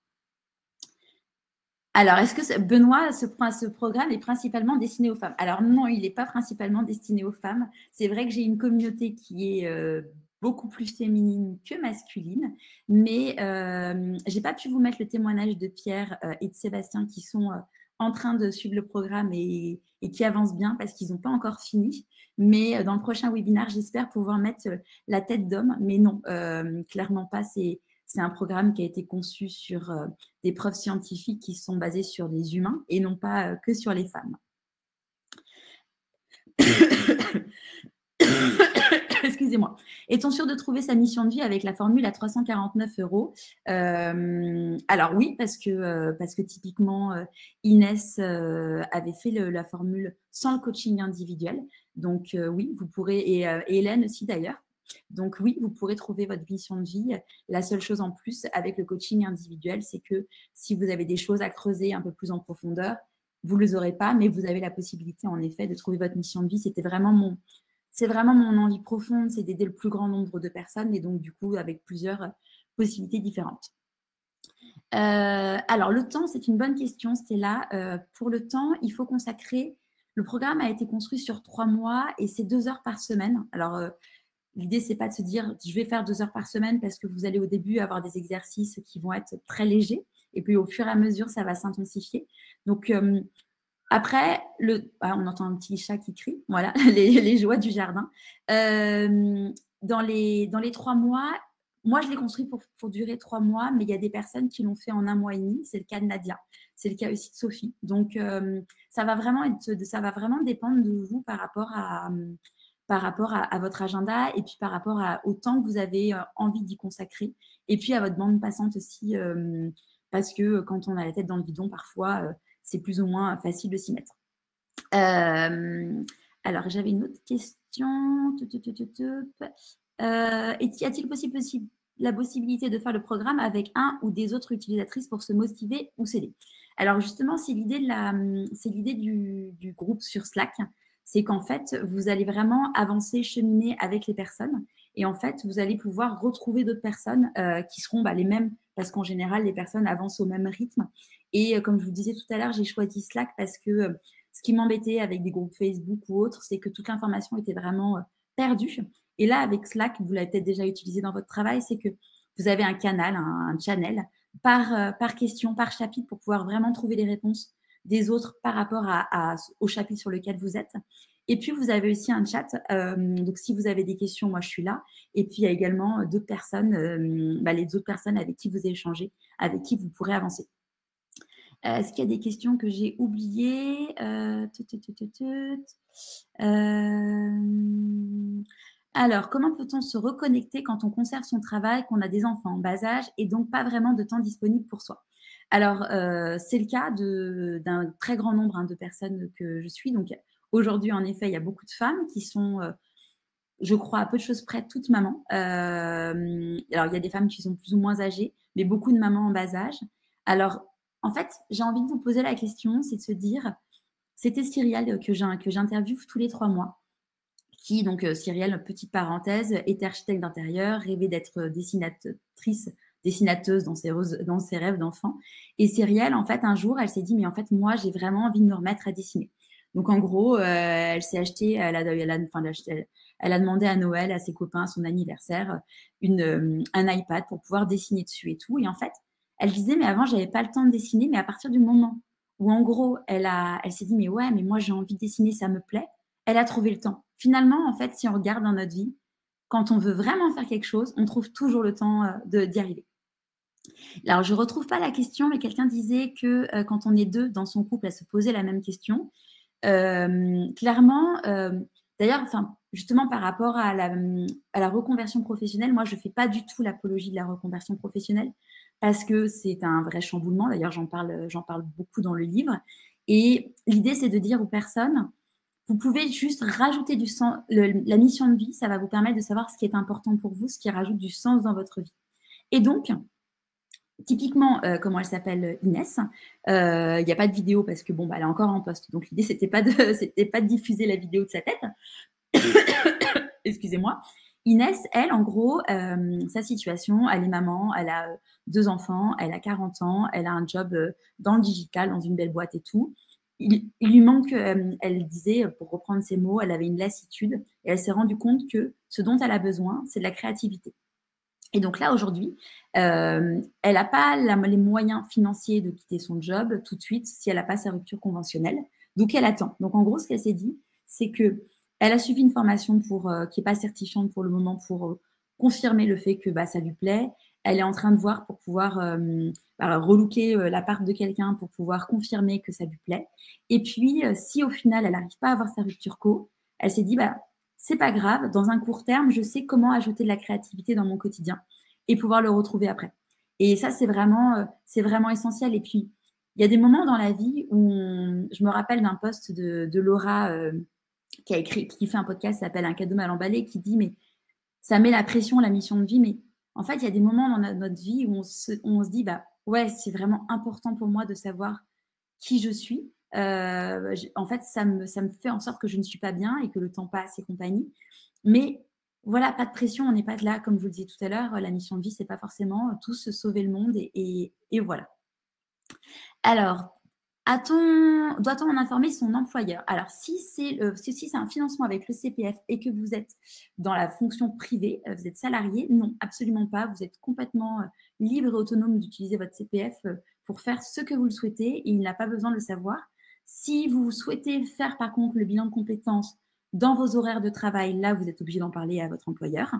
S1: Alors, est-ce que Benoît, ce programme est principalement destiné aux femmes? Alors non, il n'est pas principalement destiné aux femmes. C'est vrai que j'ai une communauté qui est beaucoup plus féminine que masculine, mais je n'ai pas pu vous mettre le témoignage de Pierre et de Sébastien qui sont en train de suivre le programme et qui avancent bien parce qu'ils n'ont pas encore fini. Mais dans le prochain webinaire, j'espère pouvoir mettre la tête d'homme. Mais non, clairement pas. C'est un programme qui a été conçu sur des preuves scientifiques qui sont basées sur les humains et non pas que sur les femmes. Excusez-moi. Est-on sûr de trouver sa mission de vie avec la formule à 349 €? Alors oui, parce que typiquement, Inès avait fait la formule sans le coaching individuel. Donc oui, vous pourrez, et Hélène aussi d'ailleurs. Donc oui, vous pourrez trouver votre mission de vie. La seule chose en plus avec le coaching individuel, c'est que si vous avez des choses à creuser un peu plus en profondeur, vous ne les aurez pas, mais vous avez la possibilité en effet de trouver votre mission de vie. C'est vraiment mon envie profonde, c'est d'aider le plus grand nombre de personnes et donc du coup avec plusieurs possibilités différentes. Alors le temps, c'est une bonne question, Stella. Pour le temps, il faut consacrer, le programme a été construit sur 3 mois et c'est 2 heures par semaine. Alors l'idée, c'est pas de se dire je vais faire 2 heures par semaine parce que vous allez au début avoir des exercices qui vont être très légers et puis au fur et à mesure, ça va s'intensifier. Donc après, on entend un petit chat qui crie, voilà, les joies du jardin. Dans les 3 mois, Moi, je l'ai construit pour durer 3 mois, mais il y a des personnes qui l'ont fait en 1 mois et demi. C'est le cas de Nadia. C'est le cas aussi de Sophie. Donc, ça va vraiment dépendre de vous par rapport à votre agenda et puis par rapport au temps que vous avez envie d'y consacrer. Et puis à votre bande passante aussi, parce que quand on a la tête dans le guidon, parfois, c'est plus ou moins facile de s'y mettre. Alors, j'avais une autre question. Y a-t-il la possibilité de faire le programme avec un ou des autres utilisatrices pour se motiver ou s'aider? Alors justement, c'est l'idée du groupe sur Slack. C'est qu'en fait, vous allez vraiment avancer, cheminer avec les personnes. Et en fait, vous allez pouvoir retrouver d'autres personnes qui seront les mêmes, parce qu'en général, les personnes avancent au même rythme. Et comme je vous disais tout à l'heure, j'ai choisi Slack parce que ce qui m'embêtait avec des groupes Facebook ou autres, c'est que toute l'information était vraiment perdue. Et là, avec Slack, vous l'avez peut-être déjà utilisé dans votre travail, c'est que vous avez un canal, un channel par question, par chapitre, pour pouvoir vraiment trouver les réponses des autres par rapport au chapitre sur lequel vous êtes. Et puis, vous avez aussi un chat. Donc, si vous avez des questions, moi, je suis là. Et puis, il y a également d'autres personnes, les autres personnes avec qui vous échangez, avec qui vous pourrez avancer. Est-ce qu'il y a des questions que j'ai oubliées? Alors, comment peut-on se reconnecter quand on conserve son travail, qu'on a des enfants en bas âge et donc pas vraiment de temps disponible pour soi? Alors, c'est le cas d'un très grand nombre de personnes que je suis. Donc, aujourd'hui, en effet, il y a beaucoup de femmes qui sont, je crois, à peu de choses près, toutes mamans. Alors, il y a des femmes qui sont plus ou moins âgées, mais beaucoup de mamans en bas âge. Alors, en fait, j'ai envie de vous poser la question, c'est de se dire, c'était Cyrielle que j'interviewe tous les 3 mois, qui, donc Cyrielle, petite parenthèse, est architecte d'intérieur, rêvait d'être dessinateuse dans ses rêves d'enfant. Et Cyrielle, en fait, un jour, elle s'est dit, mais en fait, moi, j'ai vraiment envie de me remettre à dessiner. Donc, en gros, elle s'est achetée, elle a demandé à Noël, à ses copains, à son anniversaire, un iPad pour pouvoir dessiner dessus et tout. Et en fait, elle disait, mais avant, j'avais pas le temps de dessiner, mais à partir du moment où, en gros, elle s'est dit, mais ouais, mais moi, j'ai envie de dessiner, ça me plaît, elle a trouvé le temps. Finalement, en fait, si on regarde dans notre vie, quand on veut vraiment faire quelque chose, on trouve toujours le temps d'y arriver. Alors, je ne retrouve pas la question, mais quelqu'un disait que quand on est deux dans son couple à se poser la même question, clairement, d'ailleurs, justement par rapport à la reconversion professionnelle, moi, je ne fais pas du tout l'apologie de la reconversion professionnelle parce que c'est un vrai chamboulement. D'ailleurs, j'en parle beaucoup dans le livre. Et l'idée, c'est de dire aux personnes, vous pouvez juste rajouter du sens. La mission de vie, ça va vous permettre de savoir ce qui est important pour vous, ce qui rajoute du sens dans votre vie. Et donc, typiquement, comment elle s'appelle, Inès, il n'y a pas de vidéo parce que, elle est encore en poste. Donc, l'idée, c'était pas de diffuser la vidéo de sa tête. Excusez-moi. Inès, elle, en gros, sa situation, elle est maman, elle a 2 enfants, elle a 40 ans, elle a un job dans le digital, dans une belle boîte et tout. Il lui manque, elle disait, pour reprendre ses mots, elle avait une lassitude et elle s'est rendue compte que ce dont elle a besoin, c'est de la créativité. Et donc là, aujourd'hui, elle n'a pas les moyens financiers de quitter son job tout de suite si elle n'a pas sa rupture conventionnelle. Donc, elle attend. Donc, en gros, ce qu'elle s'est dit, c'est qu'elle a suivi une formation qui n'est pas certifiante pour le moment pour confirmer le fait que ça lui plaît. Elle est en train de voir pour pouvoir relooker l'appart de quelqu'un pour pouvoir confirmer que ça lui plaît. Et puis, si au final, elle n'arrive pas à avoir sa rupture co, elle s'est dit, c'est pas grave, dans un court terme, je sais comment ajouter de la créativité dans mon quotidien et pouvoir le retrouver après. Et ça, c'est vraiment essentiel. Et puis, il y a des moments dans la vie où je me rappelle d'un post de Laura qui fait un podcast qui s'appelle Un cadeau mal emballé, qui dit, mais ça met la pression, la mission de vie, mais en fait, il y a des moments dans notre vie où on se dit, ouais, c'est vraiment important pour moi de savoir qui je suis. En fait, ça me fait en sorte que je ne suis pas bien et que le temps passe et compagnie. Mais voilà, pas de pression, on n'est pas là, comme je vous le disais tout à l'heure, la mission de vie, c'est pas forcément tous sauver le monde et voilà. Alors, doit-on en informer son employeur? Alors, si c'est un financement avec le CPF et que vous êtes dans la fonction privée, vous êtes salarié, non, absolument pas. Vous êtes complètement libre et autonome d'utiliser votre CPF pour faire ce que vous le souhaitez et il n'a pas besoin de le savoir. Si vous souhaitez faire par contre le bilan de compétences dans vos horaires de travail, là, vous êtes obligé d'en parler à votre employeur.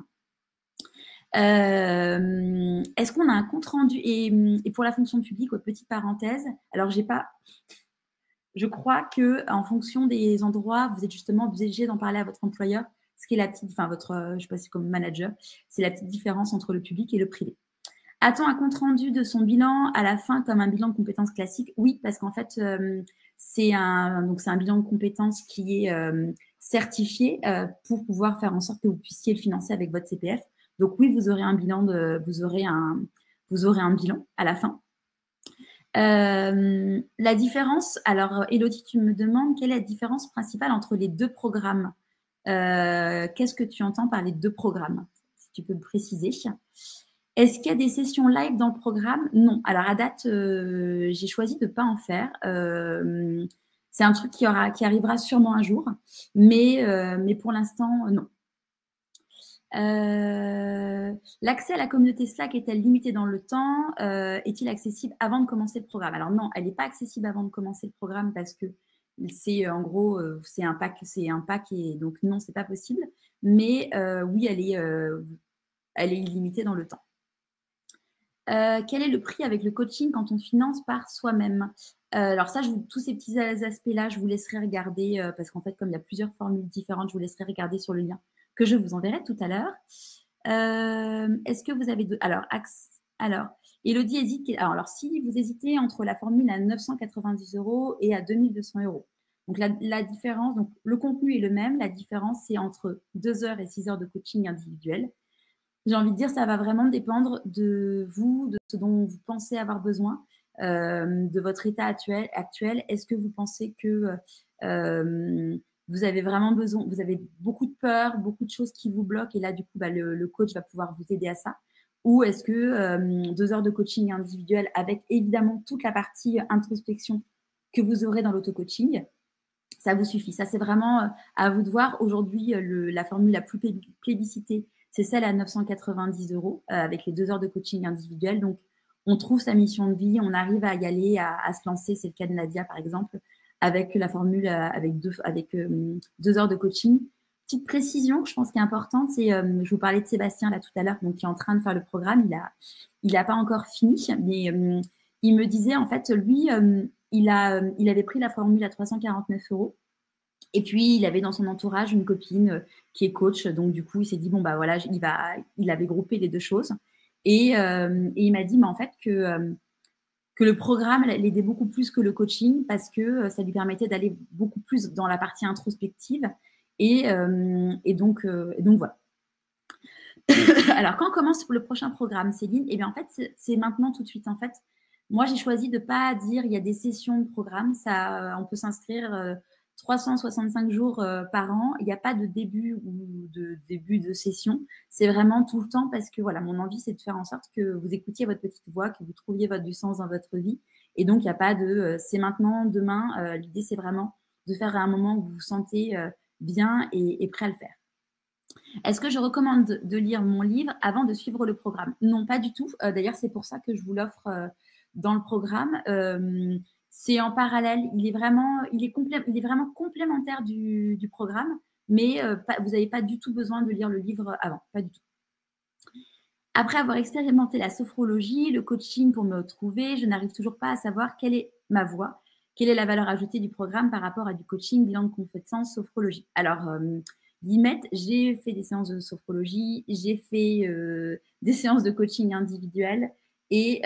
S1: Est-ce qu'on a un compte rendu et pour la fonction publique, petite parenthèse, alors je crois que en fonction des endroits, vous êtes justement obligé d'en parler à votre employeur, ce qui est la petite, enfin votre, je sais pas si comme manager, c'est la petite différence entre le public et le privé. A-t-on un compte rendu de son bilan à la fin comme un bilan de compétences classique? Oui, parce qu'en fait, c'est un bilan de compétences qui est certifié pour pouvoir faire en sorte que vous puissiez le financer avec votre CPF. Donc oui, vous aurez un bilan vous aurez un bilan à la fin. La différence, alors Élodie, tu me demandes quelle est la différence principale entre les deux programmes. Qu'est-ce que tu entends par les deux programmes? Si tu peux me préciser. Est-ce qu'il y a des sessions live dans le programme? Non. Alors à date, j'ai choisi de ne pas en faire. C'est un truc qui arrivera sûrement un jour, mais pour l'instant, non. L'accès à la communauté Slack est-elle limitée dans le temps? Est-il accessible avant de commencer le programme? Alors non, elle n'est pas accessible avant de commencer le programme parce que c'est en gros c'est un pack et donc non, c'est pas possible. Mais oui, elle est illimitée dans le temps. Quel est le prix avec le coaching quand on finance par soi-même? Alors ça, tous ces petits aspects-là, je vous laisserai regarder parce qu'en fait, comme il y a plusieurs formules différentes, je vous laisserai regarder sur le lien que je vous enverrai tout à l'heure. Est-ce que vous avez alors, Élodie hésite. Alors, si vous hésitez entre la formule à 990 € et à 2200 €. Donc, la différence, donc le contenu est le même. La différence, c'est entre 2 heures et 6 heures de coaching individuel. J'ai envie de dire, ça va vraiment dépendre de vous, de ce dont vous pensez avoir besoin, de votre état actuel. Est-ce que vous pensez que vous avez vraiment besoin, vous avez beaucoup de peur, beaucoup de choses qui vous bloquent et là, du coup, le coach va pouvoir vous aider à ça? Ou est-ce que 2 heures de coaching individuel avec évidemment toute la partie introspection que vous aurez dans l'auto-coaching, ça vous suffit? Ça, c'est vraiment à vous de voir. Aujourd'hui, la formule la plus plébiscitée, c'est celle à 990 € avec les 2 heures de coaching individuel. Donc, on trouve sa mission de vie, on arrive à y aller, à se lancer. C'est le cas de Nadia, par exemple, avec la formule avec 2 heures de coaching. Petite précision, je pense qui est importante, c'est, je vous parlais de Sébastien là tout à l'heure, donc qui est en train de faire le programme. Il a pas encore fini, mais il me disait en fait, lui, il avait pris la formule à 349 €. Et puis, il avait dans son entourage une copine qui est coach. Donc, du coup, il s'est dit, bon, bah voilà, il avait groupé les deux choses. Et il m'a dit, mais en fait, que le programme l'aidait beaucoup plus que le coaching parce que ça lui permettait d'aller beaucoup plus dans la partie introspective. Et donc, voilà. Alors, quand commence le prochain programme, Céline? Eh bien, en fait, c'est maintenant tout de suite. En fait, moi, j'ai choisi de ne pas dire il y a des sessions de programme. On peut s'inscrire 365 jours par an. Il n'y a pas de début ou de début de session. C'est vraiment tout le temps parce que voilà, mon envie, c'est de faire en sorte que vous écoutiez votre petite voix, que vous trouviez du sens dans votre vie. Et donc, il n'y a pas de c'est maintenant, demain. L'idée, c'est vraiment de faire à un moment où vous vous sentez bien et prêt à le faire. Est-ce que je recommande de lire mon livre avant de suivre le programme? Non, pas du tout. D'ailleurs, c'est pour ça que je vous l'offre dans le programme. C'est en parallèle. Il est vraiment complémentaire du programme, mais vous n'avez pas du tout besoin de lire le livre avant. Pas du tout. Après avoir expérimenté la sophrologie, le coaching pour me trouver, je n'arrive toujours pas à savoir quelle est ma voie, quelle est la valeur ajoutée du programme par rapport à du coaching, bilan de compétences, sophrologie. Alors, Guillemette, j'ai fait des séances de sophrologie, j'ai fait des séances de coaching individuel et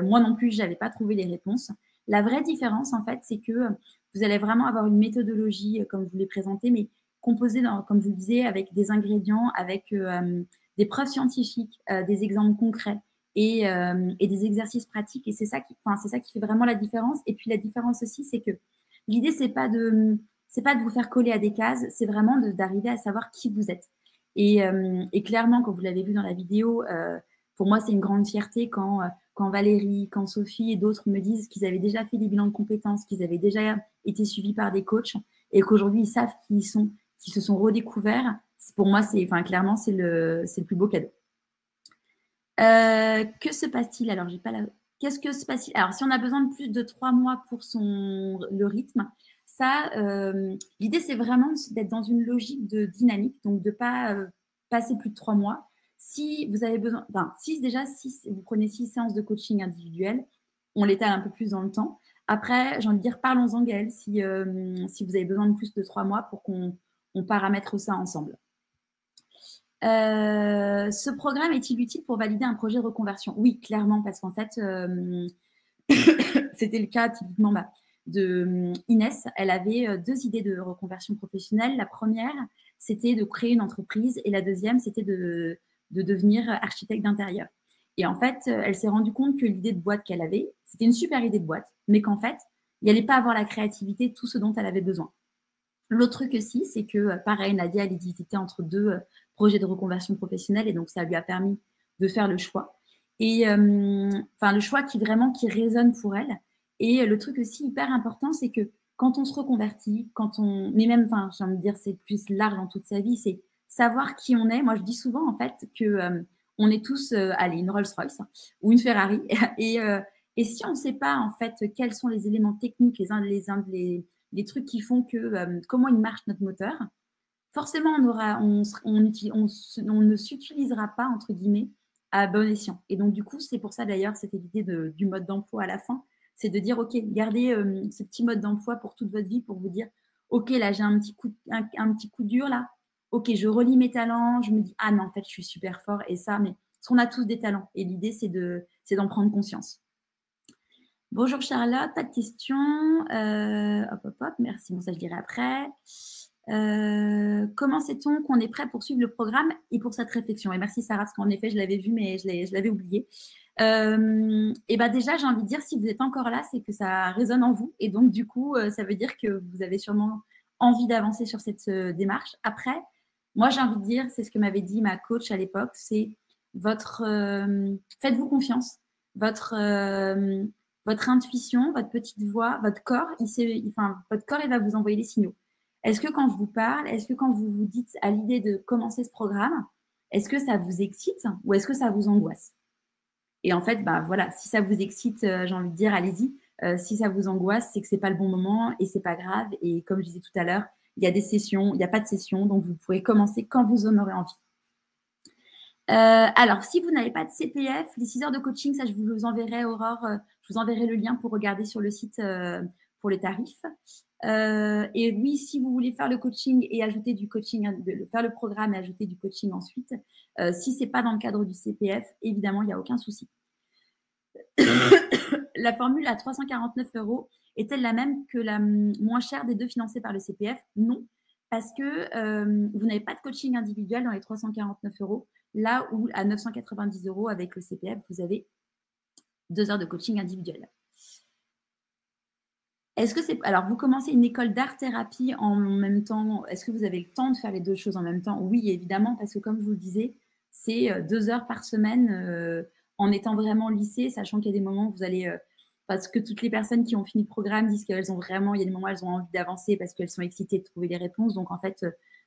S1: moi non plus, je n'avais pas trouvé les réponses. La vraie différence, en fait, c'est que vous allez vraiment avoir une méthodologie, comme je vous l'ai présenté, mais composée, comme je vous le disais, avec des ingrédients, avec des preuves scientifiques, des exemples concrets et des exercices pratiques. Et c'est ça qui fait vraiment la différence. Et puis la différence aussi, c'est que l'idée, c'est pas de vous faire coller à des cases, c'est vraiment d'arriver à savoir qui vous êtes. Et clairement, comme vous l'avez vu dans la vidéo, pour moi, c'est une grande fierté quand Valérie, quand Sophie et d'autres me disent qu'ils avaient déjà fait des bilans de compétences, qu'ils avaient déjà été suivis par des coachs et qu'aujourd'hui, ils savent qui ils sont, qu'ils se sont redécouverts. Pour moi, clairement, c'est le plus beau cadeau. Que se passe-t-il? Alors, qu'est-ce que se passe-t-il? Alors, si on a besoin de plus de 3 mois pour le rythme, ça, l'idée, c'est vraiment d'être dans une logique de dynamique, donc de ne pas passer plus de 3 mois. si vous avez besoin, enfin, si vous prenez 6 séances de coaching individuel, on l'étale un peu plus dans le temps. Après, j'ai envie de dire, parlons-en, Gaëlle, si vous avez besoin de plus de 3 mois pour qu'on paramètre ça ensemble. Ce programme est-il utile pour valider un projet de reconversion? Oui, clairement, parce qu'en fait, c'était le cas typiquement de Inès. Elle avait 2 idées de reconversion professionnelle. La première, c'était de créer une entreprise et la deuxième, c'était de devenir architecte d'intérieur. Et en fait, elle s'est rendue compte que l'idée de boîte qu'elle avait, c'était une super idée de boîte, mais qu'en fait, il n'allait pas avoir la créativité, tout ce dont elle avait besoin. L'autre truc aussi, c'est que, pareil, Nadia, elle hésitait entre 2 projets de reconversion professionnelle et donc ça lui a permis de faire le choix. Et le choix qui résonne pour elle. Et le truc aussi hyper important, c'est que quand on se reconvertit, mais même, j'ai envie de dire, c'est plus large dans toute sa vie, c'est savoir qui on est. Moi, je dis souvent, en fait, que on est tous, une Rolls-Royce ou une Ferrari. Et si on ne sait pas, en fait, quels sont les éléments techniques, les trucs qui font que comment il marche notre moteur, forcément, on ne s'utilisera pas, entre guillemets, à bon escient. Et donc, du coup, c'est pour ça, d'ailleurs, c'était l'idée du mode d'emploi à la fin, c'est de dire, OK, gardez ce petit mode d'emploi pour toute votre vie, pour vous dire, OK, là, j'ai un petit coup dur, là. OK, je relis mes talents, je me dis, ah non, en fait, je suis super fort. Et ça, mais parce qu'on a tous des talents. Et l'idée, c'est d'en prendre conscience. Bonjour Charlotte, pas de questions. Hop, merci. Bon, ça, je dirai après. Comment sait-on qu'on est prêt pour suivre le programme et pour cette réflexion? Et merci Sarah, parce qu'en effet, je l'avais vu, mais je l'avais oublié. Et déjà, j'ai envie de dire, si vous êtes encore là, c'est que ça résonne en vous. Et donc, du coup, ça veut dire que vous avez sûrement envie d'avancer sur cette démarche. Après, moi, j'ai envie de dire, c'est ce que m'avait dit ma coach à l'époque, c'est faites-vous confiance. Votre intuition, votre petite voix, votre corps, votre corps, il va vous envoyer les signaux. Est-ce que quand je vous parle, est-ce que quand vous vous dites à l'idée de commencer ce programme, est-ce que ça vous excite ou est-ce que ça vous angoisse? Et en fait, voilà, si ça vous excite, j'ai envie de dire, allez-y. Si ça vous angoisse, c'est que c'est pas le bon moment et c'est pas grave. Et comme je disais tout à l'heure, il y a des sessions, il n'y a pas de session, donc vous pourrez commencer quand vous en aurez envie. Alors, si vous n'avez pas de CPF, les 6 heures de coaching, ça, je vous enverrai, Aurore, je vous enverrai le lien pour regarder sur le site pour les tarifs. Et oui, si vous voulez faire le coaching et ajouter du coaching, faire le programme et ajouter du coaching ensuite, si ce n'est pas dans le cadre du CPF, évidemment, il n'y a aucun souci. La formule à 349 € est-elle la même que la moins chère des 2 financées par le CPF? Non, parce que vous n'avez pas de coaching individuel dans les 349 €, là où à 990 € avec le CPF, vous avez 2 heures de coaching individuel. Est-ce que c'est… Alors, vous commencez une école d'art-thérapie en même temps. Est-ce que vous avez le temps de faire les 2 choses en même temps? Oui, évidemment, parce que comme je vous le disais, c'est 2 heures par semaine en étant vraiment au lycée, sachant qu'il y a des moments où vous allez… parce que toutes les personnes qui ont fini le programme disent qu'elles ont vraiment… Il y a des moments où elles ont envie d'avancer parce qu'elles sont excitées de trouver les réponses. Donc, en fait,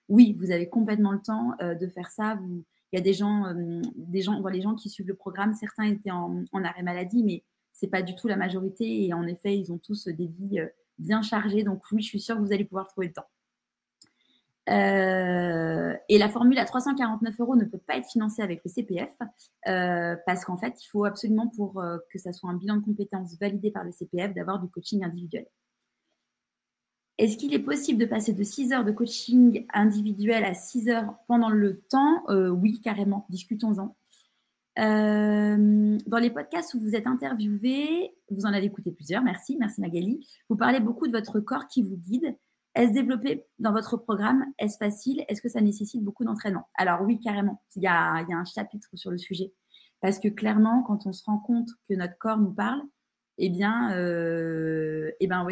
S1: oui, vous avez complètement le temps de faire ça. Il y a des gens les gens qui suivent le programme, certains étaient en arrêt maladie, mais ce n'est pas du tout la majorité. Et en effet, ils ont tous des vies bien chargées. Donc oui, je suis sûre que vous allez pouvoir trouver le temps. Et la formule à 349 € ne peut pas être financée avec le CPF parce qu'en fait, il faut absolument pour que ça soit un bilan de compétences validé par le CPF d'avoir du coaching individuel. Est-ce qu'il est possible de passer de 6 heures de coaching individuel à 6 heures pendant le temps? Oui, carrément. Discutons-en. Dans les podcasts où vous êtes interviewé, vous en avez écouté plusieurs, merci Magali. Vous parlez beaucoup de votre corps qui vous guide. Est-ce développé dans votre programme? Est-ce facile? Est-ce que ça nécessite beaucoup d'entraînement? Alors oui, carrément. Il y a un chapitre sur le sujet. Parce que clairement, quand on se rend compte que notre corps nous parle, oui,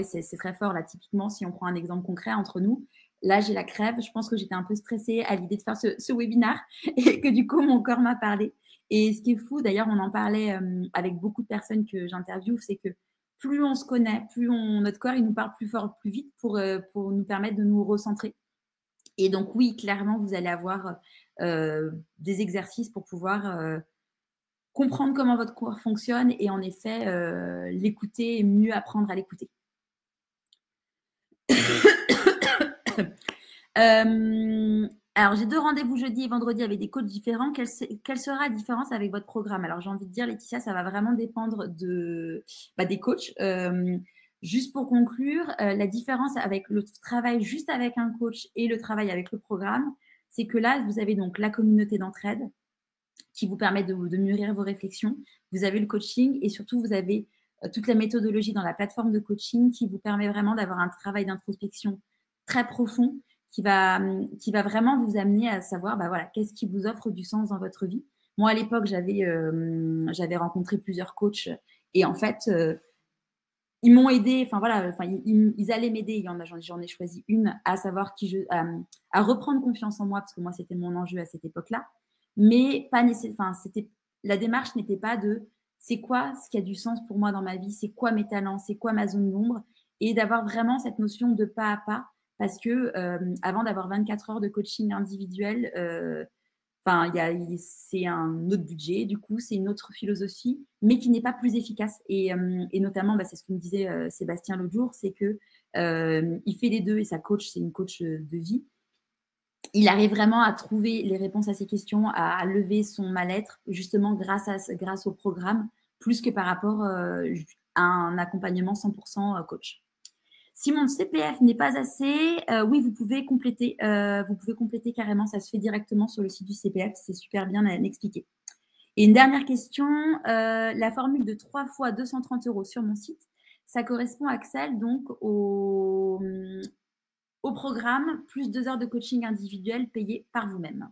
S1: c'est très fort. Là, typiquement, si on prend un exemple concret entre nous, là, j'ai la crève. Je pense que j'étais un peu stressée à l'idée de faire ce webinaire et que du coup, mon corps m'a parlé. Et ce qui est fou, d'ailleurs, on en parlait avec beaucoup de personnes que j'interviewe, c'est que plus on se connaît, notre corps, il nous parle plus fort, plus vite pour nous permettre de nous recentrer. Et donc, oui, clairement, vous allez avoir des exercices pour pouvoir comprendre comment votre corps fonctionne et en effet, l'écouter et mieux apprendre à l'écouter. Alors, j'ai 2 rendez-vous jeudi et vendredi avec des coachs différents. Quelle sera la différence avec votre programme? Alors, j'ai envie de dire, Laetitia, ça va vraiment dépendre des coachs. Juste pour conclure, la différence avec le travail juste avec un coach et le travail avec le programme, c'est que là, vous avez donc la communauté d'entraide qui vous permet de mûrir vos réflexions. Vous avez le coaching et surtout, vous avez toute la méthodologie dans la plateforme de coaching qui vous permet vraiment d'avoir un travail d'introspection très profond qui va vraiment vous amener à savoir, voilà, qu'est-ce qui vous offre du sens dans votre vie. Moi, à l'époque, j'avais rencontré plusieurs coachs et en fait, ils m'ont aidé, ils allaient m'aider. J'en ai choisi une à savoir à reprendre confiance en moi parce que moi, c'était mon enjeu à cette époque-là. Mais la démarche n'était pas de c'est quoi ce qui a du sens pour moi dans ma vie, c'est quoi mes talents, c'est quoi ma zone d'ombre, et d'avoir vraiment cette notion de pas à pas, parce que avant d'avoir 24 heures de coaching individuel, c'est un autre budget, du coup, c'est une autre philosophie, mais qui n'est pas plus efficace. Et notamment, c'est ce que me disait Sébastien l'autre jour, c'est que il fait les deux et sa coach, c'est une coach de vie. Il arrive vraiment à trouver les réponses à ses questions, à lever son mal-être, justement grâce au programme, plus que par rapport à un accompagnement 100% coach. Si mon CPF n'est pas assez, oui, vous pouvez compléter carrément, ça se fait directement sur le site du CPF, c'est super bien expliqué. Et une dernière question, la formule de 3 fois 230 € sur mon site, ça correspond, Axel, donc au programme, plus 2 heures de coaching individuel payé par vous-même.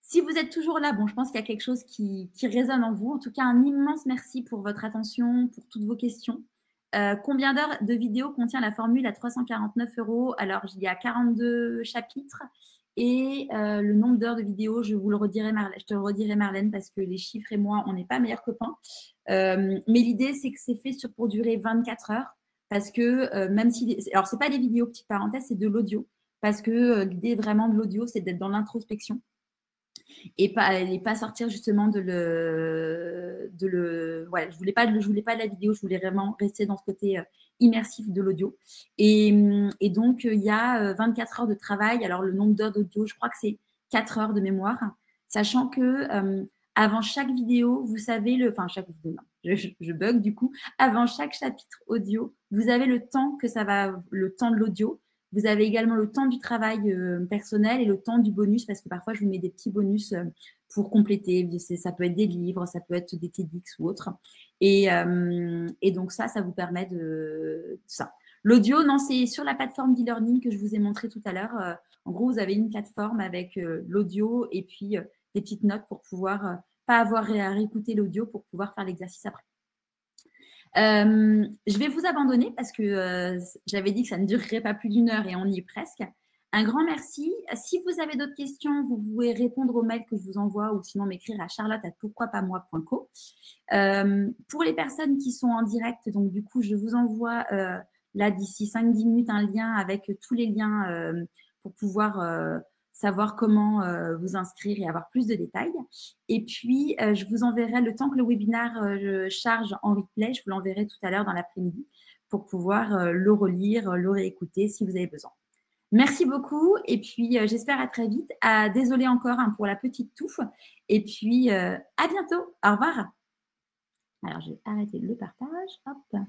S1: Si vous êtes toujours là, je pense qu'il y a quelque chose qui résonne en vous. En tout cas, un immense merci pour votre attention, pour toutes vos questions. Combien d'heures de vidéo contient la formule à 349 €? Alors, il y a 42 chapitres et le nombre d'heures de vidéo, je te le redirai, Marlène, parce que les chiffres et moi, on n'est pas meilleurs copains. Mais l'idée, c'est que c'est fait pour durer 24 heures parce que même si… Alors, ce n'est pas des vidéos, petite parenthèse, c'est de l'audio parce que l'idée vraiment de l'audio, c'est d'être dans l'introspection et pas sortir justement je voulais pas de la vidéo, je voulais vraiment rester dans ce côté immersif de l'audio. Et donc, il y a 24 heures de travail. Alors, le nombre d'heures d'audio, je crois que c'est 4 heures de mémoire, sachant que avant chaque vidéo, vous savez, chaque vidéo, non, je bug du coup. Avant chaque chapitre audio, vous avez le temps de l'audio. Vous avez également le temps du travail personnel et le temps du bonus, parce que parfois, je vous mets des petits bonus pour compléter. Ça peut être des livres, ça peut être des TEDx ou autre. Et donc, ça vous permet de ça. L'audio, non, c'est sur la plateforme d'e-learning que je vous ai montré tout à l'heure. En gros, vous avez une plateforme avec l'audio et puis des petites notes pour pouvoir pas avoir à réécouter l'audio pour pouvoir faire l'exercice après. Je vais vous abandonner parce que j'avais dit que ça ne durerait pas plus d'1 heure et on y est presque. Un grand merci. Si vous avez d'autres questions, vous pouvez répondre au mail que je vous envoie ou sinon m'écrire à charlotte@pourquoipasmoi.co. Pour les personnes qui sont en direct, donc du coup, je vous envoie là d'ici 5-10 minutes un lien avec tous les liens pour pouvoir savoir comment vous inscrire et avoir plus de détails. Et puis, je vous enverrai, le temps que le webinaire charge en replay, je vous l'enverrai tout à l'heure dans l'après-midi pour pouvoir le relire, le réécouter si vous avez besoin. Merci beaucoup et puis j'espère à très vite. Désolée encore pour la petite touffe. Et puis, à bientôt. Au revoir. Alors, je vais arrêter le partage. Hop.